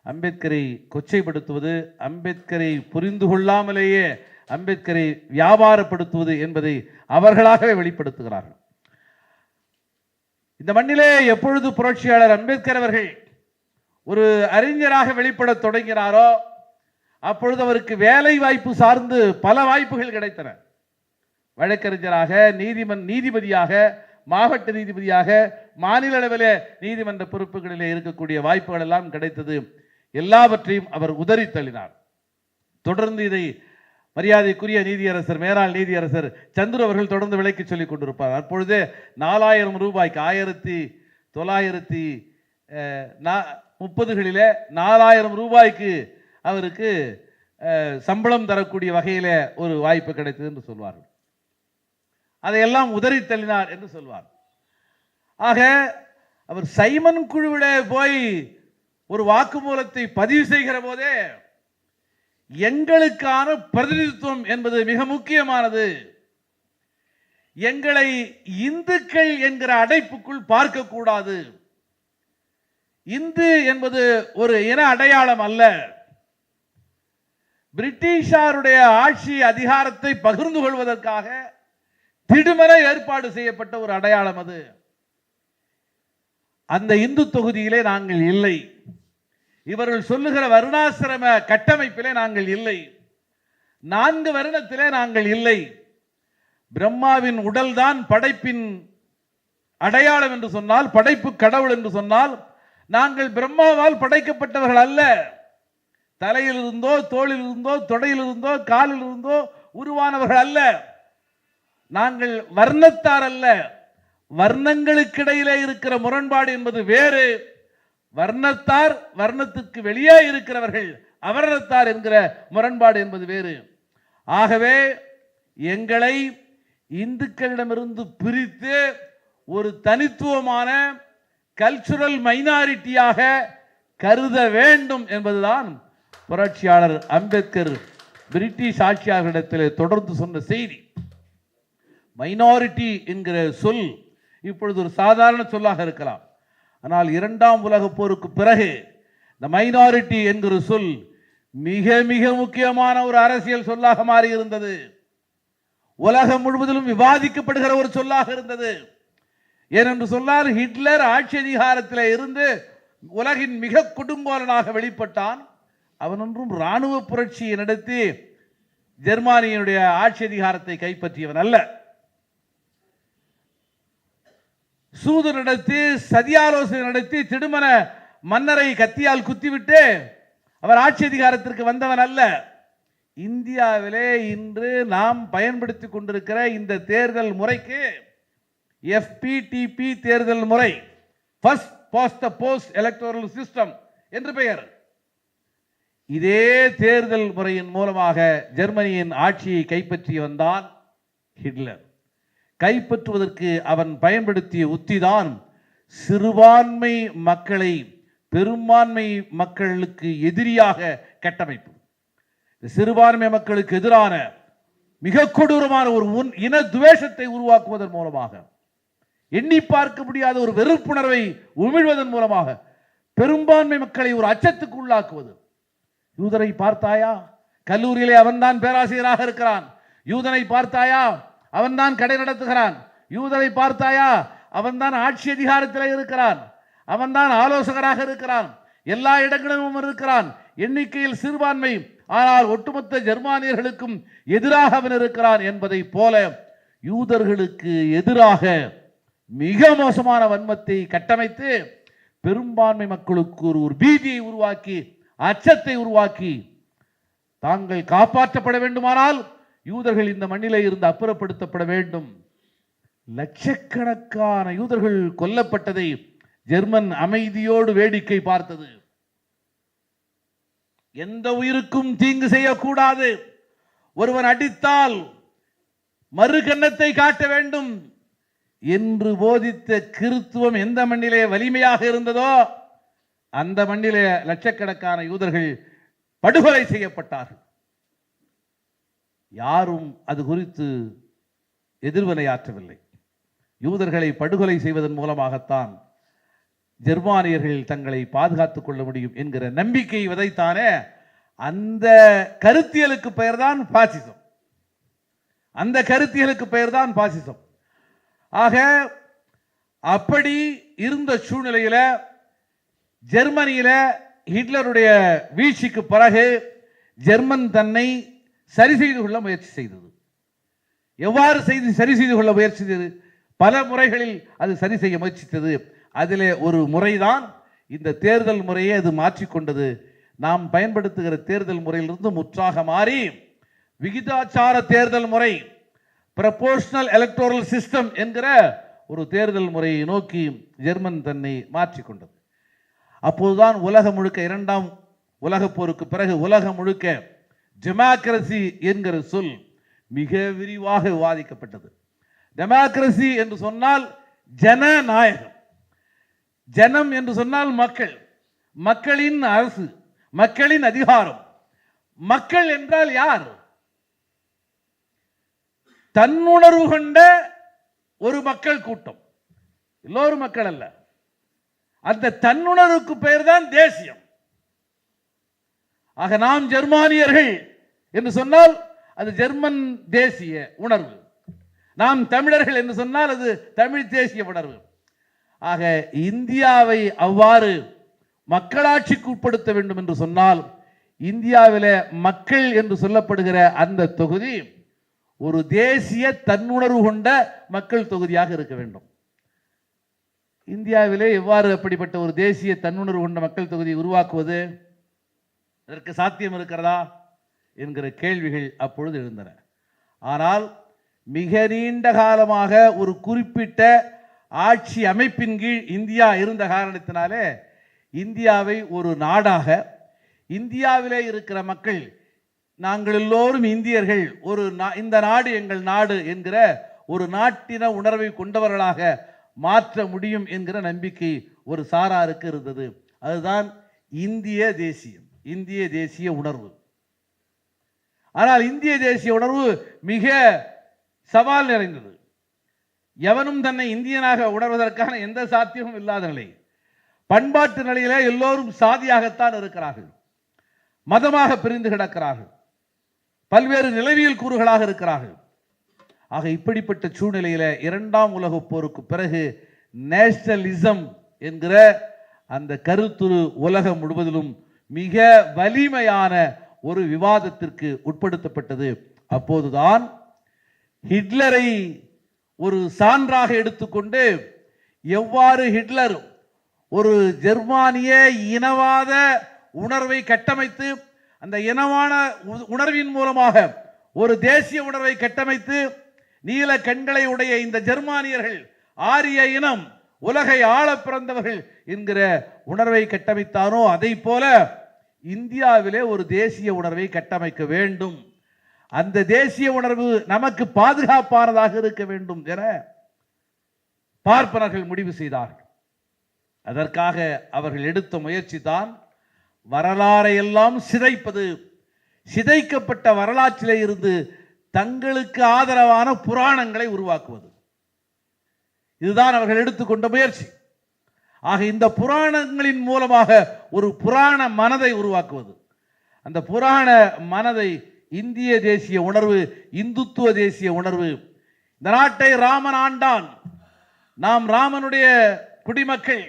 அம்பேத்கரை கொச்சைப்படுத்துவது, அம்பேத்கரை புரிந்து கொள்ளாமலேயே அம்பேத்கரை வியாபாரப்படுத்துவது என்பதை அவர்களாகவே வெளிப்படுத்துகிறார்கள். இந்த மண்ணிலே எப்பொழுது புரட்சியாளர் அம்பேத்கர் அவர்கள் ஒரு அறிஞராக வெளிப்பட தொடங்கினாரோ அப்பொழுது அவருக்கு வேலை வாய்ப்பு சார்ந்து பல வாய்ப்புகள் கிடைத்தன. வழக்கறிஞராக, நீதிபதியாக, மாவட்ட நீதிபதியாக, மாநில அளவிலே நீதிமன்ற பொறுப்புகளிலே இருக்கக்கூடிய வாய்ப்புகள் எல்லாம் கிடைத்தது. எல்லாவற்றையும் அவர் உதறி தள்ளினார். தொடர்ந்து இதை மரியாதைக்குரிய நீதியரசர், மேலாள் நீதியரசர் சந்துரு அவர்கள் தொடர்ந்து விலைக்கு சொல்லிக் கொண்டிருப்பார். அப்பொழுதே 4000 ரூபாய்க்கு 1930களிலே 4000 ரூபாய்க்கு அவருக்கு சம்பளம் தரக்கூடிய வகையில ஒரு வாய்ப்பு கிடைத்தது என்று சொல்வார்கள். அதையெல்லாம் உதறி தள்ளினார் என்று சொல்வார். ஆக அவர் சைமன் குழுவிட போய் ஒரு வாக்குமூலத்தை பதிவு செய்கிற போதே எங்களுக்கான பிரதிநிதித்துவம் என்பது மிக முக்கியமானது, எங்களை இந்துக்கள் என்கிற அடைப்புக்குள் பார்க்கக்கூடாது, இந்து என்பது ஒரு இன அடையாளம் அல்ல, பிரிட்டிஷாருடைய ஆட்சி அதிகாரத்தை பகிர்ந்து கொள்வதற்காக திடுமென ஏற்பாடு செய்யப்பட்ட ஒரு அடையாளம் அது. அந்த இந்து தொகுதியிலே நாங்கள் இல்லை, இவர்கள் சொல்லுகிற வருணாசிரம கட்டமைப்பிலே நாங்கள் இல்லை, 4 வருணத்திலே நாங்கள் இல்லை, பிரம்மாவின் உடல் தான் படைப்பின் அடையாளம் என்று சொன்னால், படைப்பு கடவுள் என்று சொன்னால், நாங்கள் பிரம்மாவால் படைக்கப்பட்டவர்கள் அல்ல. தலையில் இருந்தோ, தோளில் இருந்தோ, தொடையில் இருந்தோ, காலில் இருந்தோ உருவானவர்கள் அல்ல. நாங்கள் வர்ணத்தார் அல்ல. வர்ணங்களுக்கு இடையிலே இருக்கிற முரண்பாடு என்பது வேறு. வர்ணத்தார், வர்ணத்துக்கு வெளியே இருக்கிறவர்கள் அவர்ணத்தார் என்கிற முரண்பாடு என்பது வேறு. ஆகவே எங்களை இந்துக்களிடமிருந்து பிரித்து ஒரு தனித்துவமான கல்ச்சுரல் மைனாரிட்டியாக கருத வேண்டும் என்பதுதான் புரட்சியாளர் அம்பேத்கர் பிரிட்டிஷ் ஆட்சியாளர்களிடத்தில் தொடர்ந்து சொன்ன செய்தி. மைனாரிட்டி என்கிற சொல் இப்பொழுது ஒரு சாதாரண சொல்லாக இருக்கலாம். ஆனால் இரண்டாம் உலகப் போருக்கு பிறகு இந்த மைனாரிட்டி என்கிற சொல் மிக மிக முக்கியமான ஒரு அரசியல் சொல்லாக மாறி இருந்தது. உலகம் முழுவதிலும் விவாதிக்கப்படுகிற ஒரு சொல்லாக இருந்தது. ஏனென்று சொன்னால், ஹிட்லர் ஆட்சி அதிகாரத்தில் இருந்து உலகின் மிக கொடுங்கோலனாக வெளிப்பட்டான். அவன் ஒன்றும் இராணுவ புரட்சியை நடத்தி ஜெர்மானியினுடைய ஆட்சி அதிகாரத்தை கைப்பற்றியவன் அல்ல. சூது நடத்தி, சதியாலோசனை நடத்தி, திடுமன மன்னரை கத்தியால் குத்திவிட்டு அவர் ஆட்சி அதிகாரத்திற்கு வந்தவன் அல்ல. இந்தியாவிலே இன்று நாம் பயன்படுத்தி கொண்டிருக்கிற இந்த தேர்தல் முறைக்கு FPTP தேர்தல் முறை, first past the post electoral system என்று பெயர். இதே தேர்தல் முறையின் மூலமாக ஜெர்மனியின் ஆட்சியை கைப்பற்றி வந்தான் ஹிட்லர். கைப்பற்றுவதற்கு அவன் பயன்படுத்திய உத்திதான் சிறுபான்மை மக்களை பெரும்பான்மை மக்களுக்கு எதிரியாக கட்டமைப்பு. சிறுபான்மை மக்களுக்கு எதிரான மிக கொடூரமான ஒரு இன துவேஷத்தை உருவாக்குவதன் மூலமாக, எண்ணி பார்க்க முடியாத ஒரு வெறுப்புணர்வை உமிழ்வதன் மூலமாக பெரும்பான்மை மக்களை ஒரு அச்சத்துக்கு உள்ளாக்குவது. யூதரை பார்த்தாயா, கல்லூரியிலே அவன்தான் பேராசிரியராக இருக்கிறான். யூதனை பார்த்தாயா, அவன்தான் கடை நடத்துகிறான். யூதரை பார்த்தாயா, அவன்தான் ஆட்சி அதிகாரத்தில் இருக்கிறான். அவன்தான் ஆலோசகராக இருக்கிறான். எல்லா இடங்களிலும் இருக்கிறான். எண்ணிக்கையில் சிறுபான்மை, ஆனால் ஒட்டுமொத்த ஜெர்மானியர்களுக்கும் எதிராக அவன் இருக்கிறான் என்பதை போல யூதர்களுக்கு எதிராக மிக மோசமான வன்மத்தை கட்டமைத்து பெரும்பான்மை மக்களுக்கு ஒரு பீதியை உருவாக்கி, அச்சத்தை உருவாக்கி, தாங்கள் காப்பாற்றப்பட வேண்டுமானால் யூதர்கள் இந்த மண்ணிலே இருந்து அப்புறப்படுத்தப்பட வேண்டும். லட்சக்கணக்கான யூதர்கள் கொல்லப்பட்டதை ஜெர்மன் அமைதியோடு வேடிக்கை பார்த்தது. எந்த உயிருக்கும் தீங்கு செய்யக்கூடாது, ஒருவன் அடித்தால் மறு கன்னத்தை காட்ட வேண்டும் என்று போதித்த கிறித்துவம் எந்த மண்ணிலே வலிமையாக இருந்ததோ அந்த மண்ணிலே லட்சக்கணக்கான யூதர்கள் படுகொலை செய்யப்பட்டார்கள். யாரும் அது குறித்து எதிர்வினையாற்றவில்லை. யூதர்களை படுகொலை செய்வதன் மூலமாகத்தான் ஜெர்மானியர்கள் தங்களை பாதுகாத்துக் கொள்ள முடியும் என்கிற நம்பிக்கை விதைத்தானே, அந்த கருத்தியலுக்கு பெயர்தான் பாசிசம். அந்த கருத்தியலுக்கு பெயர்தான் பாசிசம். ஆக அப்படி இருந்த சூழ்நிலையில ஜெர்மனியில ஹிட்லருடைய வீழ்ச்சிக்கு பிறகு ஜெர்மன் தன்னை சரி செய்து கொள்ள முயற்சி செய்தது. எவ்வாறு சரி செய்து கொள்ள முயற்சித்தது? பல முறைகளில் அது சரி செய்ய முயற்சித்தது. அதிலே ஒரு முறைதான் இந்த தேர்தல் முறையை அது மாற்றிக்கொண்டது. நாம் பயன்படுத்துகிற தேர்தல் முறையிலிருந்து முற்றாக மாறி விகிதாச்சார தேர்தல் முறை, ப்ரொபோர்ஷனல் எலக்டோரல் சிஸ்டம் என்கிற ஒரு தேர்தல் முறையை நோக்கி ஜெர்மன் தன்னை மாற்றிக்கொண்டது. அப்போதுதான் உலகம் முழுக்க, இரண்டாம் உலகப் போருக்கு பிறகு உலகம் முழுக்க டெமோக்ரசி என்கிற சொல் மிக விரிவாக விவாதிக்கப்பட்டது. டெமோக்ரசி என்று சொன்னால் ஜனநாயகம், ஜனம் என்று சொன்னால் மக்கள், மக்களின் அரசு, மக்களின் அதிகாரம். மக்கள் என்றால் யார்? தன்னுணர்வு கொண்ட ஒரு மக்கள் கூட்டம், எல்லோரும் மக்கள் அல்ல. அந்த தன்னுணர்வுக்கு பெயர் தான் தேசியம். ஆக நாம் ஜெர்மானியர்கள் என்று சொன்னால் அது ஜெர்மன் தேசிய உணர்வு. நாம் தமிழர்கள் என்று சொன்னால் அது தமிழ் தேசிய உணர்வு. ஆக இந்தியாவை அவ்வாறு மக்களாட்சிக்கு உட்படுத்த வேண்டும் என்று சொன்னால், இந்தியாவில மக்கள் என்று சொல்லப்படுகிற அந்த தொகுதி ஒரு தேசிய தன்னுணர்வு கொண்ட மக்கள் தொகுதியாக இருக்க வேண்டும். இந்தியாவிலே எவ்வாறு அப்படிப்பட்ட ஒரு தேசிய தன்னுணர்வு கொண்ட மக்கள் தொகுதியை உருவாக்குவது? அதற்கு சாத்தியம் இருக்கிறதா என்கிற கேள்விகள் அப்பொழுது எழுந்தன. ஆனால் மிக நீண்ட காலமாக ஒரு குறிப்பிட்ட ஆட்சி அமைப்பின் கீழ் இந்தியா இருந்த காரணத்தினாலே இந்தியாவை ஒரு நாடாக, இந்தியாவிலே இருக்கிற மக்கள் நாங்கள் எல்லோரும் இந்தியர்கள், இந்த நாடு எங்கள் நாடு என்கிற ஒரு நாட்டின உணர்வை கொண்டவர்களாக மாற்ற முடியும் என்கிற நம்பிக்கை ஒரு சாராருக்கு இருந்தது. அதுதான் இந்திய தேசியம், இந்திய தேசிய உணர்வு. ஆனால் இந்திய தேசிய உணர்வு மிக சவால் நிறைந்தது. எவனும் தன்னை இந்தியனாக உணர்வதற்கான எந்த சாத்தியமும் இல்லாத நிலை. பண்பாட்டு நிலையில எல்லோரும் சாதியாகத்தான் இருக்கிறார்கள், மதமாக பிரிந்து கிடக்கிறார்கள், பல்வேறு நிலவியல் கூறுகளாக இருக்கிறார்கள். ஆக இப்படிப்பட்ட சூழ்நிலையில இரண்டாம் உலகப் போருக்கு பிறகு நேஷனலிசம் என்கிற அந்த கருத்துரு உலகம் முழுவதிலும் மிக வலிமையான ஒரு விவாதத்திற்கு உட்படுத்தப்பட்டது. அப்போதுதான் ஹிட்லரை ஒரு சான்றாக எடுத்துக்கொண்டு எவ்வாறு ஹிட்லர் ஒரு ஜெர்மானிய இனவாத உணர்வை கட்டமைத்து, அந்த இனவான உணர்வின் மூலமாக ஒரு தேசிய உணர்வை கட்டமைத்து, நீல கண்களை உடைய இந்த ஜெர்மானியர்கள் ஆரிய இனம், உலகை ஆள பிறந்தவர்கள் என்கிற உணர்வை கட்டமைத்தானோ அதை போல இந்தியாவிலே ஒரு தேசிய உணர்வை கட்டமைக்க வேண்டும். அந்த தேசிய உணர்வு நமக்கு பாதுகாப்பானதாக இருக்க வேண்டும் என பார்ப்பனர்கள் முடிவு செய்தார்கள். அதற்காக அவர்கள் எடுத்த முயற்சி தான் வரலாறை எல்லாம் சிதைப்பது, சிதைக்கப்பட்ட வரலாற்றிலே இருந்து தங்களுக்கு ஆதரவான புராணங்களை உருவாக்குவது. இதுதான் அவர்கள் எடுத்துக்கொண்ட முயற்சி. ஆக இந்த புராணங்களின் மூலமாக ஒரு புராண மனதை உருவாக்குவது, அந்த புராண மனதை இந்திய தேசிய உணர்வு, இந்துத்துவ தேசிய உணர்வு. இந்த நாட்டை ராமன் ஆண்டான், நாம் ராமனுடைய குடிமக்கள்,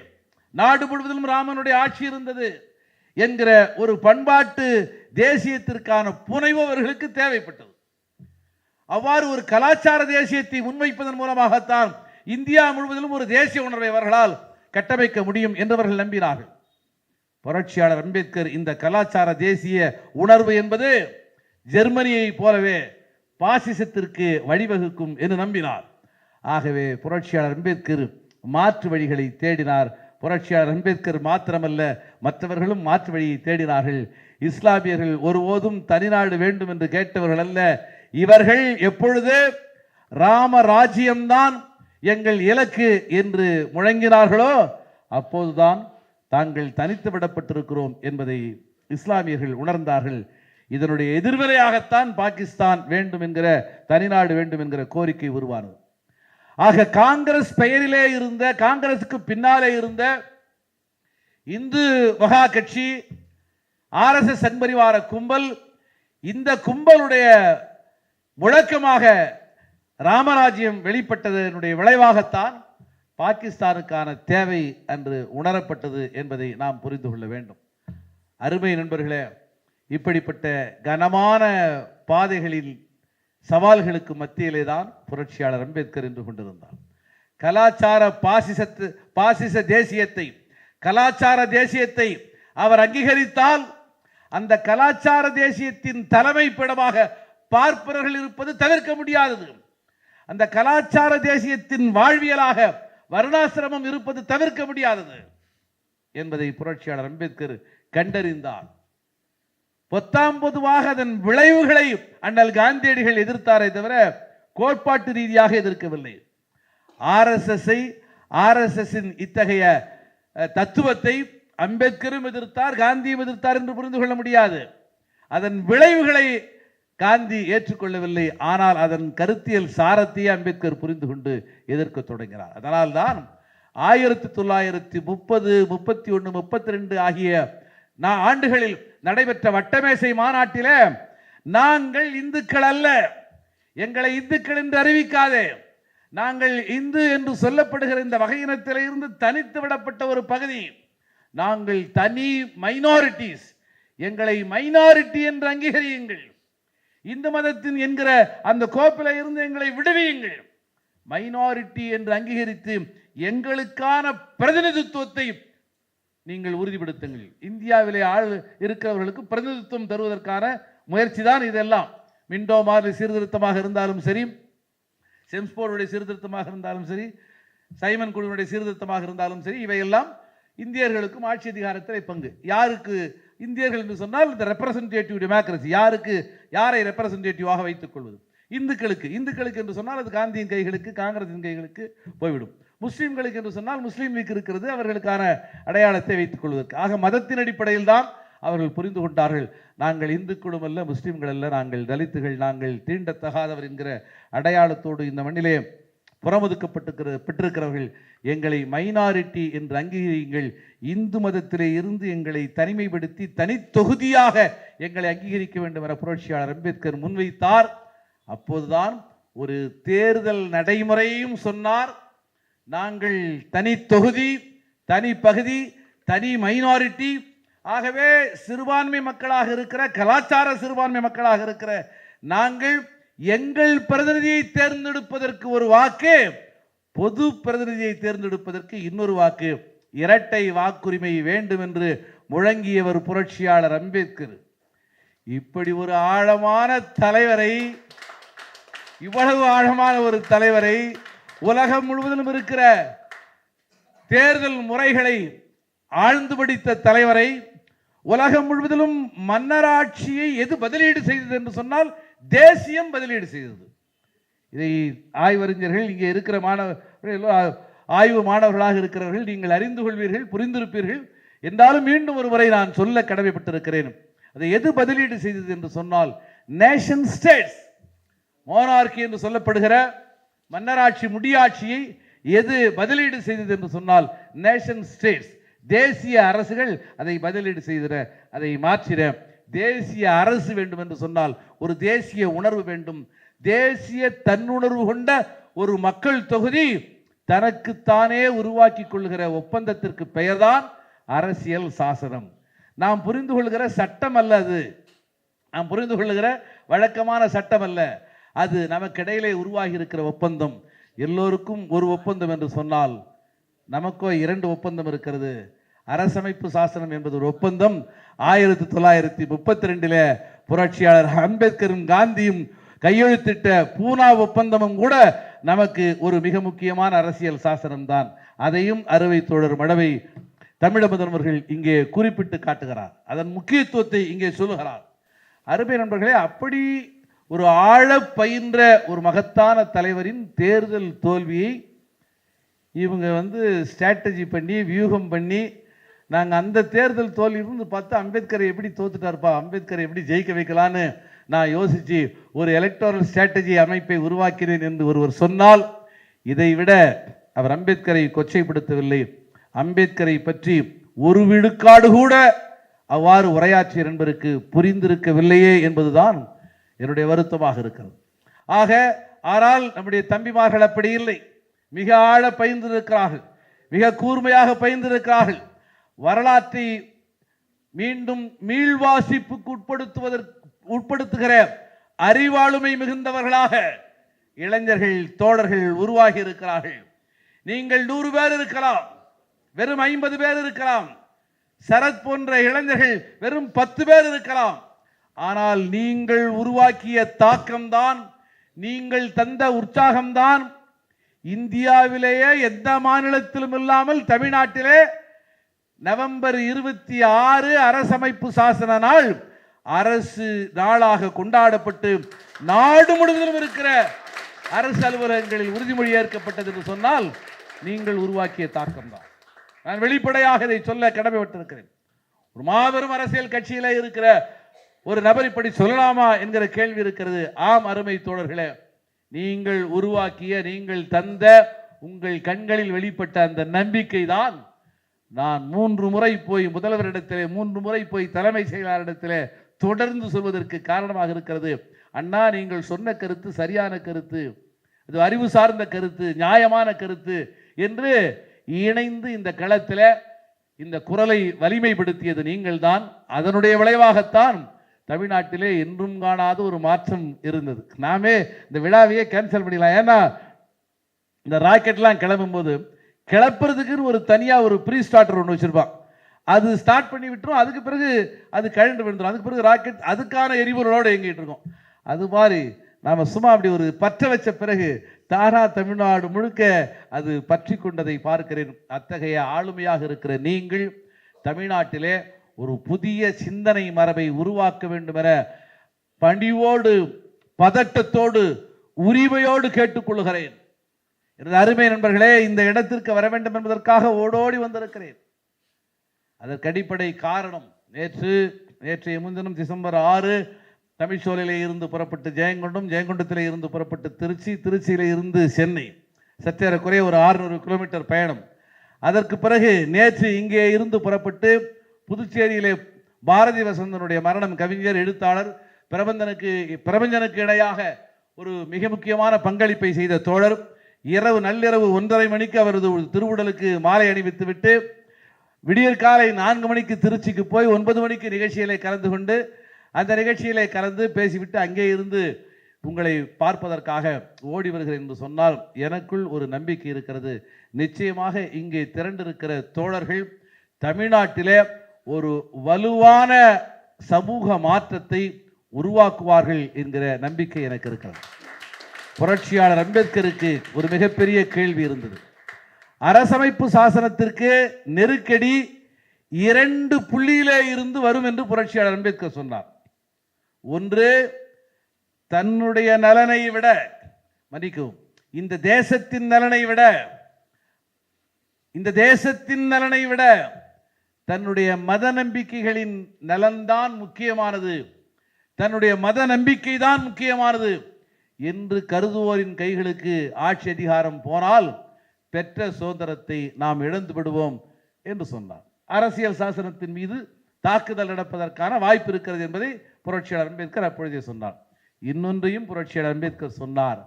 நாடு முழுவதிலும் ராமனுடைய ஆட்சி இருந்தது என்கிற ஒரு பண்பாட்டு தேசியத்திற்கான புனைவு அவர்களுக்கு தேவைப்பட்டது. அவ்வாறு ஒரு கலாச்சார தேசியத்தை முன்வைப்பதன் மூலமாகத்தான் இந்தியா முழுவதிலும் ஒரு தேசிய உணர்வை அவர்களால் கட்டமைக்க முடியும் என்றவர்கள் நம்பினார்கள். புரட்சியாளர் அம்பேத்கர் இந்த கலாச்சார தேசிய உணர்வு என்பது ஜெர்மனியை போலவே பாசிசத்திற்கு வழிவகுக்கும் என்று நம்பினார். ஆகவே புரட்சியாளர் அம்பேத்கர் மாற்று வழிகளை தேடினார். புரட்சியாளர் அம்பேத்கர் மாத்திரமல்ல, மற்றவர்களும் மாற்று வழியை தேடினார்கள். இஸ்லாமியர்கள் ஒருபோதும் தனிநாடு வேண்டும் என்று கேட்டவர்கள் அல்ல. இவர்கள் எப்பொழுது ராம ராஜ்யம்தான் எங்கள் இலக்கு என்று முழங்கினார்களோ அப்போதுதான் தாங்கள் தனித்து விடப்பட்டிருக்கிறோம் என்பதை இஸ்லாமியர்கள் உணர்ந்தார்கள். இதனுடைய எதிர்வினையாகத்தான் பாகிஸ்தான் வேண்டும் என்கிற, தனிநாடு வேண்டும் என்கிற கோரிக்கை உருவானது. ஆக காங்கிரஸ் பெயரிலே இருந்த, காங்கிரசுக்கு பின்னாலே இருந்த இந்து மகா கட்சி, ஆர்எஸ்எஸ் சங்பரிவார கும்பல், இந்த கும்பலுடைய முழக்கமாக ராமராஜ்யம் வெளிப்பட்டதனுடைய விளைவாகத்தான் பாகிஸ்தானுக்கான தேவை அன்று உணரப்பட்டது என்பதை நாம் புரிந்து கொள்ள வேண்டும். அருமை நண்பர்களே, இப்படிப்பட்ட கனமான பாதைகளில் சவால்களுக்கு மத்தியிலே தான் புரட்சியாளர் அம்பேத்கர் என்று கொண்டிருந்தார். கலாச்சார பாசிச தேசியத்தை, கலாச்சார தேசியத்தை அவர் அங்கீகரித்தால் அந்த கலாச்சார தேசியத்தின் தலைமைப்பிடமாக பார்ப்பவர்கள் இருப்பது தவிர்க்க முடியாதது. அந்த கலாச்சார தேசியத்தின் வாழ்வியலாக வர்ணாசிரமம் இருப்பது தவிர்க்க முடியாதது என்பதை புரட்சியாளர் அம்பேத்கர் கண்டறிந்தார். பொத்தாம் பொதுவாக அதன் விளைவுகளை அண்ணல் காந்தியடிகள் எதிர்த்தாரே தவிர கோட்பாட்டு ரீதியாக எதிர்க்கவில்லை. ஆர்எஸ்எஸ்ஸின் இத்தகைய தத்துவத்தை அம்பேத்கரும் எதிர்த்தார், காந்தியும் எதிர்த்தார் என்று புரிந்து கொள்ள முடியாது. அதன் விளைவுகளை காந்தி ஏற்றுக்கொள்ளவில்லை. ஆனால் அதன் கருத்தியல் சாரத்தையே அம்பேத்கர் புரிந்து கொண்டு எதிர்க்க தொடங்கினார். அதனால்தான் 1930, 31, 32 ஆகிய ஆண்டுகளில் நடைபெற்ற வட்டமேசை மாநாட்டிலே நாங்கள் இந்துக்கள் அல்ல, எங்களை இந்துக்கள் என்று அறிவிக்காதே, நாங்கள் இந்து என்று சொல்லப்படுகிற இந்த வகையினத்திலே இருந்து தனித்து விடப்பட்ட ஒரு பகுதி, நாங்கள் தனி மைனாரிட்டிஸ், எங்களை மைனாரிட்டி என்று அங்கீகரியுங்கள், இந்து மதத்தின் என்கிற அந்த கோப்பில இருந்து எங்களை விடுவியுங்கள். மைனாரிட்டி என்று அங்கீகரித்து எங்களுக்கான பிரதிநிதித்துவத்தை நீங்கள் உறுதிப்படுத்துங்கள். இந்தியாவிலே ஆள் இருக்கிறவர்களுக்கு பிரதிநிதித்துவம் தருவதற்கான முயற்சி தான் இதெல்லாம். மிண்டோ மார்லி சீர்திருத்தமாக இருந்தாலும் சரி, செம்ஸ்போர்டுடைய சீர்திருத்தமாக இருந்தாலும் சரி, சைமன் குழுவினுடைய சீர்திருத்தமாக இருந்தாலும் சரி, இவையெல்லாம் இந்தியர்களுக்கும் ஆட்சி அதிகாரத்தில் பங்கு. யாருக்கு இந்தியர்கள் என்று சொன்னால் இந்த ரெப்ரசன்டேட்டிவ் டெமோக்ரசி, யாருக்கு யாரை ரெப்ரசன்டேட்டிவாக வைத்துக் கொள்வது. இந்துக்களுக்கு என்று சொன்னால் அது காந்தியின் கைகளுக்கு, காங்கிரசின் கைகளுக்கு போய்விடும். முஸ்லீம்களுக்கு என்று சொன்னால் முஸ்லீம் லீக் இருக்கிறது, அவர்களுக்கான அடையாளத்தை வைத்துக் கொள்வதற்கு. ஆக மதத்தின் அடிப்படையில் தான் அவர்கள் புரிந்து கொண்டார்கள், நாங்கள் இந்துக்களும் அல்ல, முஸ்லீம்கள் அல்ல, நாங்கள் தலித்துகள், நாங்கள் தீண்டத்தகாதவர் என்கிற அடையாளத்தோடு இந்த மண்ணிலே புறமுதுக்கப்பட்டிருக்கிறவர்கள், எங்களை மைனாரிட்டி என்று அங்கீகரியுங்கள், இந்து மதத்திலே இருந்து எங்களை தனிமைப்படுத்தி தனித்தொகுதியாக எங்களை அங்கீகரிக்க வேண்டும் என புரட்சியாளர் அம்பேத்கர் முன்வைத்தார். அப்போதுதான் ஒரு தேர்தல் நடைமுறையும் சொன்னார். நாங்கள் தனி தொகுதி, தனி பகுதி, தனி மைனாரிட்டி. ஆகவே சிறுபான்மை மக்களாக இருக்கிற, கலாச்சார சிறுபான்மை மக்களாக இருக்கிற நாங்கள் எங்கள் பிரதிநிதியை தேர்ந்தெடுப்பதற்கு ஒரு வாக்கு, பொது பிரதிநிதியை தேர்ந்தெடுப்பதற்கு இன்னொரு வாக்கு, இரட்டை வாக்குரிமை வேண்டும் என்று முழங்கியவர் புரட்சியாளர் அம்பேத்கர். இப்படி ஒரு ஆழமான தலைவரை, இவ்வளவு ஆழமான ஒரு தலைவரை, உலகம் முழுவதிலும் இருக்கிற தேர்தல் முறைகளை ஆழ்ந்து படித்த தலைவரை, உலகம் முழுவதிலும் மன்னராட்சியை எது பதிலீடு செய்தது என்று சொன்னால் தேசியம் பதிலீடு செய்தது. இதை ஆய்வறிஞர்கள், இங்கே இருக்கிற மாணவர்கள், ஆய்வு மாணவர்களாக இருக்கிறவர்கள் நீங்கள் அறிந்து கொள்வீர்கள், புரிந்திருப்பீர்கள். என்றாலும் மீண்டும் ஒரு முறை நான் சொல்ல கடமைப்பட்டிருக்கிறேன். அதை எது பதிலீடு செய்தது என்று சொன்னால் நேஷன் ஸ்டேட்ஸ், மோனார்கி என்று சொல்லப்படுகிற மன்னராட்சி, முடியாட்சியை எது பதிலீடு செய்தது என்று சொன்னால் நேஷன் ஸ்டேட்ஸ், தேசிய அரசுகள் அதை பதிலீடு செய்திட, அதை மாற்றிட. தேசிய அரசு வேண்டும் என்று சொன்னால் ஒரு தேசிய உணர்வு வேண்டும். தேசிய தன்னுணர்வு கொண்ட ஒரு மக்கள் தொகுதி தனக்குத்தானே உருவாக்கி கொள்கிற ஒப்பந்தத்திற்கு பெயர்தான் அரசியல் சாசனம். நாம் புரிந்து கொள்கிற சட்டம் அல்ல அது, நாம் புரிந்து கொள்கிற வழக்கமான சட்டம் அல்ல அது, நமக்கிடையிலே உருவாகி இருக்கிற ஒப்பந்தம். எல்லோருக்கும் ஒரு ஒப்பந்தம் என்று சொன்னால் நமக்கோ இரண்டு ஒப்பந்தம் இருக்கிறது. அரசமைப்பு சாசனம் என்பது ஒரு ஒப்பந்தம். 1932 புரட்சியாளர் அம்பேத்கரும் காந்தியும் கையெழுத்திட்ட பூனா ஒப்பந்தமும் கூட நமக்கு ஒரு மிக முக்கியமான அரசியல் சாசனம் தான். அதையும் அறுவை தோழர் மடவை தமிழக முதல்வர்கள் இங்கே குறிப்பிட்டு காட்டுகிறார், அதன் முக்கியத்துவத்தை இங்கே சொல்லுகிறார். அருமை நண்பர்களே, அப்படி ஒரு ஆழ பயின்ற ஒரு மகத்தான தலைவரின் தேர்தல் தோல்வியை இவங்க ஸ்ட்ராட்டஜி பண்ணி, வியூகம் பண்ணி, நாங்கள் அந்த தேர்தல் தோல்வியிலிருந்து பார்த்து அம்பேத்கரை எப்படி தோத்துட்டார்ப்பா, அம்பேத்கரை எப்படி ஜெயிக்க வைக்கலான்னு நான் யோசித்து ஒரு எலக்டோரல் ஸ்ட்ராட்டஜி அமைப்பை உருவாக்கினேன் என்று ஒருவர் சொன்னால், இதை விட அவர் அம்பேத்கரை கொச்சைப்படுத்தவில்லை, அம்பேத்கரை பற்றி ஒரு விழுக்காடு கூட அவ்வாறு உரையாற்றியர் என்பதற்கு புரிந்திருக்கவில்லையே என்பதுதான் என்னுடைய வருத்தமாக இருக்கிறது. ஆனால் நம்முடைய தம்பிமார்கள் அப்படி இல்லை, மிக ஆழ பயின்றிருக்கிறார்கள், மிக கூர்மையாக பயின்றிருக்கிறார்கள். வரலாற்றை மீண்டும் மீள்வாசிப்புக்கு உட்படுத்துகிற அறிவாளுமை மிகுந்தவர்களாக இளைஞர்கள், தோழர்கள் உருவாகி இருக்கிறார்கள். நீங்கள் 100 பேர் இருக்கலாம், வெறும் 50 பேர் இருக்கலாம், சரத் போன்ற இளைஞர்கள் வெறும் 10 பேர் இருக்கலாம். ஆனால் நீங்கள் உருவாக்கிய தாக்கம்தான், நீங்கள் தந்த உற்சாகம்தான் இந்தியாவிலேயே எந்த மாநிலத்திலும் இல்லாமல் தமிழ்நாட்டிலே நவம்பர் 26 அரசமைப்பு சாசன நாள் அரசு நாளாக கொண்டாடப்பட்டு நாடு முழுவதிலும் இருக்கிற அரசு அலுவலகங்களில் உறுதிமொழி ஏற்கப்பட்டது என்று சொன்னால் நீங்கள் உருவாக்கிய தாக்கம்தான். நான் வெளிப்படையாக இதை சொல்ல கடமைப்பட்டிருக்கிறேன். ஒரு மாபெரும் அரசியல் கட்சியில இருக்கிற ஒரு நபர் இப்படி சொல்லலாமா என்கிற கேள்வி இருக்கிறது. ஆம் அருமை தோழர்களே, நீங்கள் உருவாக்கிய, நீங்கள் தந்த, உங்கள் கண்களில் வெளிப்பட்ட அந்த நம்பிக்கை தான் நான் 3 முறை போய் முதல்வரிடத்திலே, 3 முறை போய் தலைமை செயலாளரிடத்திலே தொடர்ந்து சொல்வதற்கு காரணமாக இருக்கிறது. அண்ணா, நீங்கள் சொன்ன கருத்து சரியான கருத்து, அது அறிவு சார்ந்த கருத்து, நியாயமான கருத்து என்று இணைந்து இந்த களத்தில் இந்த குரலை வலிமைப்படுத்தியது நீங்கள் தான். அதனுடைய விளைவாகத்தான் தமிழ்நாட்டிலே என்றும் காணாத ஒரு மாற்றம் இருந்தது. நாமே இந்த விழாவையே கேன்சல் பண்ணிடலாம். ஏன்னா இந்த ராக்கெட்லாம் கிளம்பும் போது கிளப்புறதுக்குன்னு ஒரு தனியாக ஒரு ப்ரீ ஸ்டார்டர் ஒன்று வச்சுருப்பான். அது ஸ்டார்ட் பண்ணி விட்டுரும், அதுக்கு பிறகு அது கழண்டு விழுந்துடும். அதுக்கு பிறகு ராக்கெட் அதுக்கான எரிபொருளோடு இயங்கிட்டு இருக்கும். அது மாதிரி நாம் சும்மா அப்படி ஒரு பற்ற வச்ச பிறகு தானா தமிழ்நாடு முழுக்க அது பற்றி கொண்டதை பார்க்கிறேன். அத்தகைய ஆளுமையாக இருக்கிற நீங்கள் தமிழ்நாட்டிலே ஒரு புதிய சிந்தனை மரபை உருவாக்க வேண்டும் என பணிவோடு பதட்டத்தோடு உரிமையோடு கேட்டுக்கொள்கிறேன். எனது அருமை நண்பர்களே, இந்த இடத்திற்கு வர வேண்டும் என்பதற்காக ஓடோடி வந்திருக்கிறேன். அதற்கு அடிப்படை காரணம் நேற்றைய முன்தினம் டிசம்பர் 6 தமிழ்ச்சோலையிலே இருந்து புறப்பட்டு ஜெயங்கொண்டம், ஜெயங்கொண்டத்திலே இருந்து புறப்பட்டு திருச்சியிலே இருந்து சென்னை, சற்றேறக்குறைய ஒரு 600 கிலோமீட்டர் பயணம். அதற்கு பிறகு நேற்று இங்கே இருந்து புறப்பட்டு புதுச்சேரியிலே பாரதி வசந்தனுடைய மரணம், கவிஞர் எழுத்தாளர் பிரபஞ்சனுக்கு இடையாக ஒரு மிக முக்கியமான பங்களிப்பை செய்த தோழர், நள்ளிரவு 1:30 மணிக்கு அவரது திருவுடலுக்கு மாலை அணிவித்து விட்டு விடியற் காலை 4 மணிக்கு திருச்சிக்கு போய் 9 மணிக்கு நிகழ்ச்சியிலே கலந்து கொண்டு அந்த நிகழ்ச்சியிலே கலந்து பேசிவிட்டு அங்கே இருந்து உங்களை பார்ப்பதற்காக ஓடி வருகிறேன் என்று சொன்னால் எனக்குள் ஒரு நம்பிக்கை இருக்கிறது. நிச்சயமாக இங்கே திரண்டிருக்கிற தோழர்கள் தமிழ்நாட்டிலே ஒரு வலுவான சமூக மாற்றத்தை உருவாக்குவார்கள் என்கிற நம்பிக்கை எனக்கு இருக்கிறது. புரட்சியாளர் அம்பேத்கருக்கு ஒரு மிகப்பெரிய கேள்வி இருந்தது. அரசமைப்பு சாசனத்திற்கு நெருக்கடி 2 புள்ளியிலே இருந்து வரும் என்று புரட்சியாளர் அம்பேத்கர் சொன்னார். ஒன்று, தன்னுடைய நலனை விட மன்னிக்கவும் இந்த தேசத்தின் நலனை விட தன்னுடைய மத நம்பிக்கைகளின் நலன்தான் முக்கியமானது, தன்னுடைய மத நம்பிக்கை தான் முக்கியமானது என்று கருதுவோரின் கைகளுக்கு ஆட்சி அதிகாரம் போனால் பெற்ற சுதந்திரத்தை நாம் இழந்து விடுவோம் என்று சொன்னார். அரசியல் சாசனத்தின் மீது தாக்குதல் நடப்பதற்கான வாய்ப்பு இருக்கிறது என்பதை புரட்சியாளர் அம்பேத்கர் அப்பொழுதே சொன்னார். இன்னொன்றையும் புரட்சியாளர் அம்பேத்கர் சொன்னார்,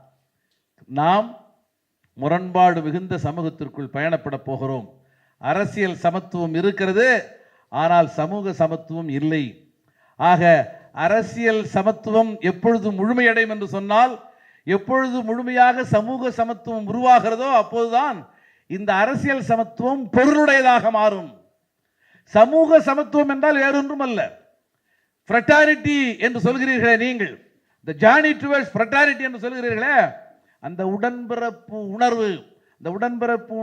நாம் முரண்பாடு மிகுந்த சமூகத்திற்குள் பயணப்பட போகிறோம். அரசியல் சமத்துவம் இருக்கிறது, ஆனால் சமூக சமத்துவம் இல்லை. ஆக அரசியல் சமத்துவம் எப்பொழுது முழுமையடையும் என்று சொன்னால், எப்பொழுது முழுமையாக சமூக சமத்துவம் உருவாகிறதோ அப்போதுதான் இந்த அரசியல் சமத்துவம் பொருளுடையதாக மாறும். சமூக சமத்துவம் என்றால் வேறொன்றும் அல்ல. ஃப்ரெட்டர்னிட்டி என்று சொல்கிறீர்களே நீங்கள், இந்த ஜார்னி டுவர்ட்ஸ் ஃப்ரெட்டர்னிட்டி என்று சொல்கிறீர்களே, அந்த உடன்பிறப்பு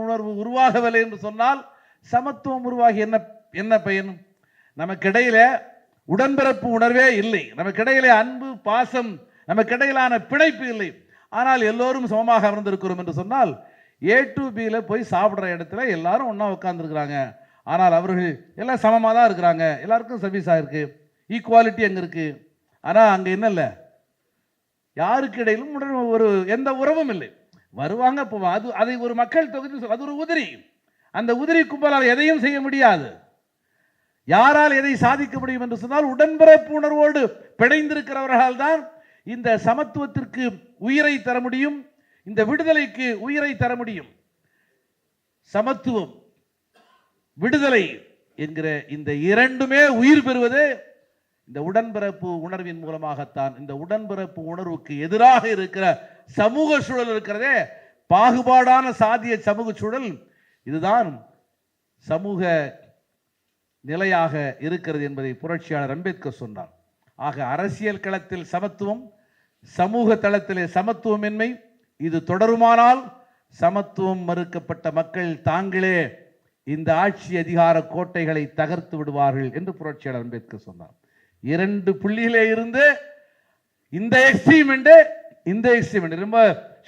உணர்வு உருவாகவில்லை என்று சொன்னால் சமத்துவம் உருவாகி என்ன பயன்? நமக்கிடையில உடன்பிறப்பு உணர்வே இல்லை, நமக்கிடையிலே அன்பு பாசம், நமக்கிடையிலான பிணைப்பு இல்லை. ஆனால் எல்லோரும் சமமாக அமர்ந்திருக்கிறோம் என்று சொன்னால் A to B போய் சாப்பிட்ற இடத்துல எல்லாரும் ஒன்றா உட்கார்ந்துருக்கிறாங்க. ஆனால் அவர்கள் எல்லாம் சமமாக தான் இருக்கிறாங்க, எல்லாருக்கும் சர்வீஸாக இருக்கு, ஈக்குவாலிட்டி அங்கே இருக்கு. ஆனால் அங்கே என்ன இல்லை, யாருக்கு இடையிலும் ஒரு எந்த உறவும் இல்லை. வருவாங்க போவாங்க. அதை ஒரு மக்கள் தொகுதி, அது ஒரு உதிரி. அந்த உதிரி கும்பலால் எதையும் செய்ய முடியாது. யாரால் எதை சாதிக்க முடியும் என்று சொன்னால் உடன்பிறப்பு உணர்வோடு பிணைந்திருக்கிறவர்களால் தான் இந்த சமத்துவத்திற்கு உயிரை தர முடியும், இந்த விடுதலைக்கு உயிரை தர முடியும். சமத்துவம், விடுதலை என்கிற இந்த இரண்டுமே உயிர் பெறுவது இந்த உடன்பிறப்பு உணர்வின் மூலமாகத்தான். இந்த உடன்பிறப்பு உணர்வுக்கு எதிராக இருக்கிற சமூக சூழல் இருக்கிறதே, பாகுபாடான சாதிய சமூக சூழல், இதுதான் சமூக நிலையாக இருக்கிறது என்பதை புரட்சியாளர் அம்பேத்கர் சொன்னார். ஆக அரசியல் களத்தில் சமத்துவம், சமூக தளத்திலே சமத்துவமின்மை, இது தொடருமானால் சமத்துவம் மறுக்கப்பட்ட மக்கள் தாங்களே இந்த ஆட்சி அதிகார கோட்டைகளை தகர்த்து விடுவார்கள் என்று புரட்சியாளர் அம்பேத்கர் சொன்னார். 2 புள்ளியிலே இருந்து இந்த எக்ஸ்ட்ரீமெண்ட் ரொம்ப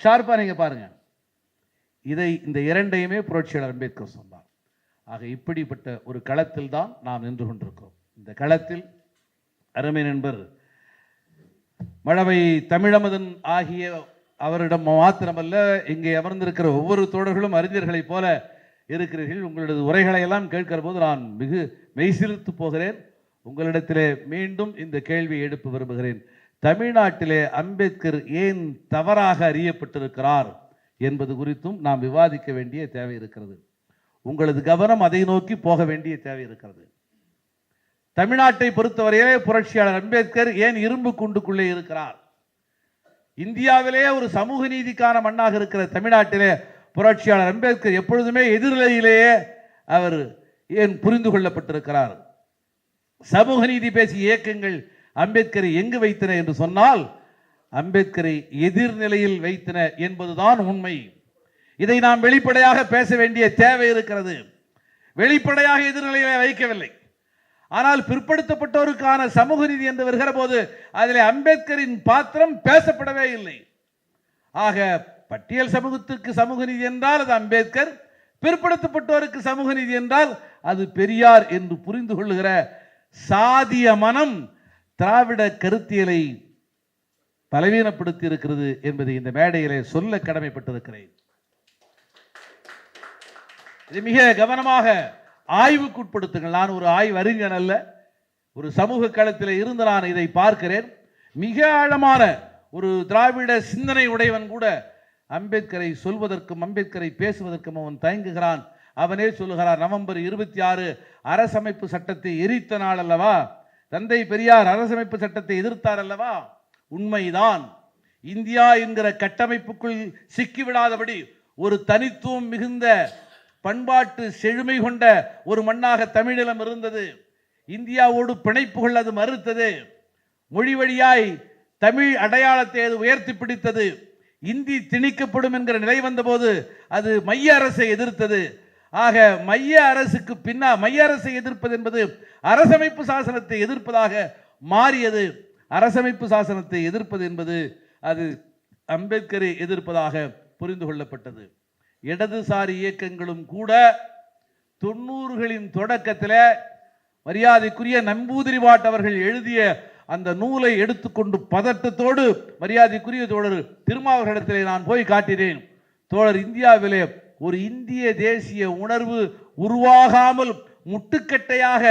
ஷார்ப்பா நீங்க பாருங்க. இந்த இரண்டையுமே புரட்சியாளர் அம்பேத்கர் சொன்னார். ஆக இப்படிப்பட்ட ஒரு களத்தில் தான் நாம் நின்று கொண்டிருக்கிறோம். இந்த களத்தில் அருமை நண்பர் மழவை தமிழமுதன் ஆகிய அவரிடம் மாத்திரமல்ல, இங்கே அமர்ந்திருக்கிற ஒவ்வொரு தோழர்களும் அறிஞர்களைப் போல இருக்கிறீர்கள். உங்களது உரைகளை எல்லாம் கேட்கிற போது நான் மிகு மெய்சிலிர்த்து போகிறேன். உங்களிடத்திலே மீண்டும் இந்த கேள்வியை எழுப்ப விரும்புகிறேன். தமிழ்நாட்டிலே அம்பேத்கர் ஏன் தவறாக அறியப்பட்டிருக்கிறார் என்பது குறித்தும் நாம் விவாதிக்க வேண்டிய தேவை இருக்கிறது. உங்களது கவனம் அதை நோக்கி போக வேண்டிய தேவை இருக்கிறது. தமிழ்நாட்டை பொறுத்தவரையிலே புரட்சியாளர் அம்பேத்கர் ஏன் இரும்பு கூண்டுக்குள்ளே இருக்கிறார்? இந்தியாவிலே ஒரு சமூக நீதிக்கான மண்ணாக இருக்கிற தமிழ்நாட்டிலே புரட்சியாளர் அம்பேத்கர் எப்பொழுதுமே எதிர்நிலையிலேயே அவர் ஏன் புரிந்து கொள்ளப்பட்டிருக்கிறார்? சமூக நீதி பேசிய இயக்கங்கள் அம்பேத்கரை எங்கு வைத்தன என்று சொன்னால் அம்பேத்கரை எதிர்நிலையில் வைத்தன என்பதுதான் உண்மை. இதை நாம் வெளிப்படையாக பேச வேண்டிய தேவை இருக்கிறது. வெளிப்படையாக எதிர்நிலையிலே வைக்கவில்லை. ஆனால் பிற்படுத்தப்பட்டோருக்கான சமூக நீதி என்று வருகிற போது அதிலே அம்பேத்கரின் பாத்திரம் பேசப்படவே இல்லை. ஆக பட்டியல் சமூகத்திற்கு சமூக நீதி என்றால் அது அம்பேத்கர், பிற்படுத்தப்பட்டோருக்கு சமூக நீதி என்றால் அது பெரியார் என்று புரிந்து கொள்ளுகிற சாதிய மனம் திராவிட கருத்தியலை பலவீனப்படுத்தி இருக்கிறது என்பதை இந்த மேடையிலே சொல்ல கடமைப்பட்டிருக்கிறேன். இது மிக கவனமாக ஆய்வுக்குட்படுத்துங்கள். நான் ஒரு ஆய்வறிஞன் அல்ல, ஒரு சமூக களத்தில் இருந்து நான் இதை பார்க்கிறேன். மிக ஆழமான ஒரு திராவிட சிந்தனை உடையவன் கூட அம்பேத்கரை சொல்வதற்கும் அம்பேத்கரை பேசுவதற்கும் அவன் தயங்குகிறான். அவனே சொல்லுகிறார், நவம்பர் 26 அரசமைப்பு சட்டத்தை எரித்த நாள் அல்லவா, தந்தை பெரியார் அரசமைப்பு சட்டத்தை எதிர்த்தார் அல்லவா. உண்மைதான். இந்தியா என்கிற கட்டமைப்புக்குள் சிக்கிவிடாதபடி ஒரு தனித்துவம் மிகுந்த பண்பாட்டு செழுமை கொண்ட ஒரு மண்ணாக தமிழீழம் இருந்தது. இந்தியாவோடு பிணைப்பு கொள்ள அது மறுத்தது. மொழி வழியாய் தமிழ் அடையாளத்தை அது உயர்த்தி பிடித்தது. இந்தி திணிக்கப்படும் என்கிற நிலை வந்தபோது அது மைய அரசை எதிர்த்தது. ஆக மைய அரசுக்கு மைய அரசை எதிர்ப்பது என்பது அரசமைப்பு சாசனத்தை எதிர்ப்பதாக மாறியது. அரசமைப்பு சாசனத்தை எதிர்ப்பது என்பது அது அம்பேத்கரை எதிர்ப்பதாக புரிந்து கொள்ளப்பட்டது. இடதுசாரி இயக்கங்களும் கூட 90களின் தொடக்கத்தில் மரியாதைக்குரிய நம்பூதிரிவாட் அவர்கள் எழுதிய அந்த நூலை எடுத்துக்கொண்டு பதட்டத்தோடு மரியாதைக்குரிய தோழர் திருமாவர்களிடத்திலே நான் போய் காட்டினேன். தோழர், இந்தியாவிலே ஒரு இந்திய தேசிய உணர்வு உருவாகாமல் முட்டுக்கட்டையாக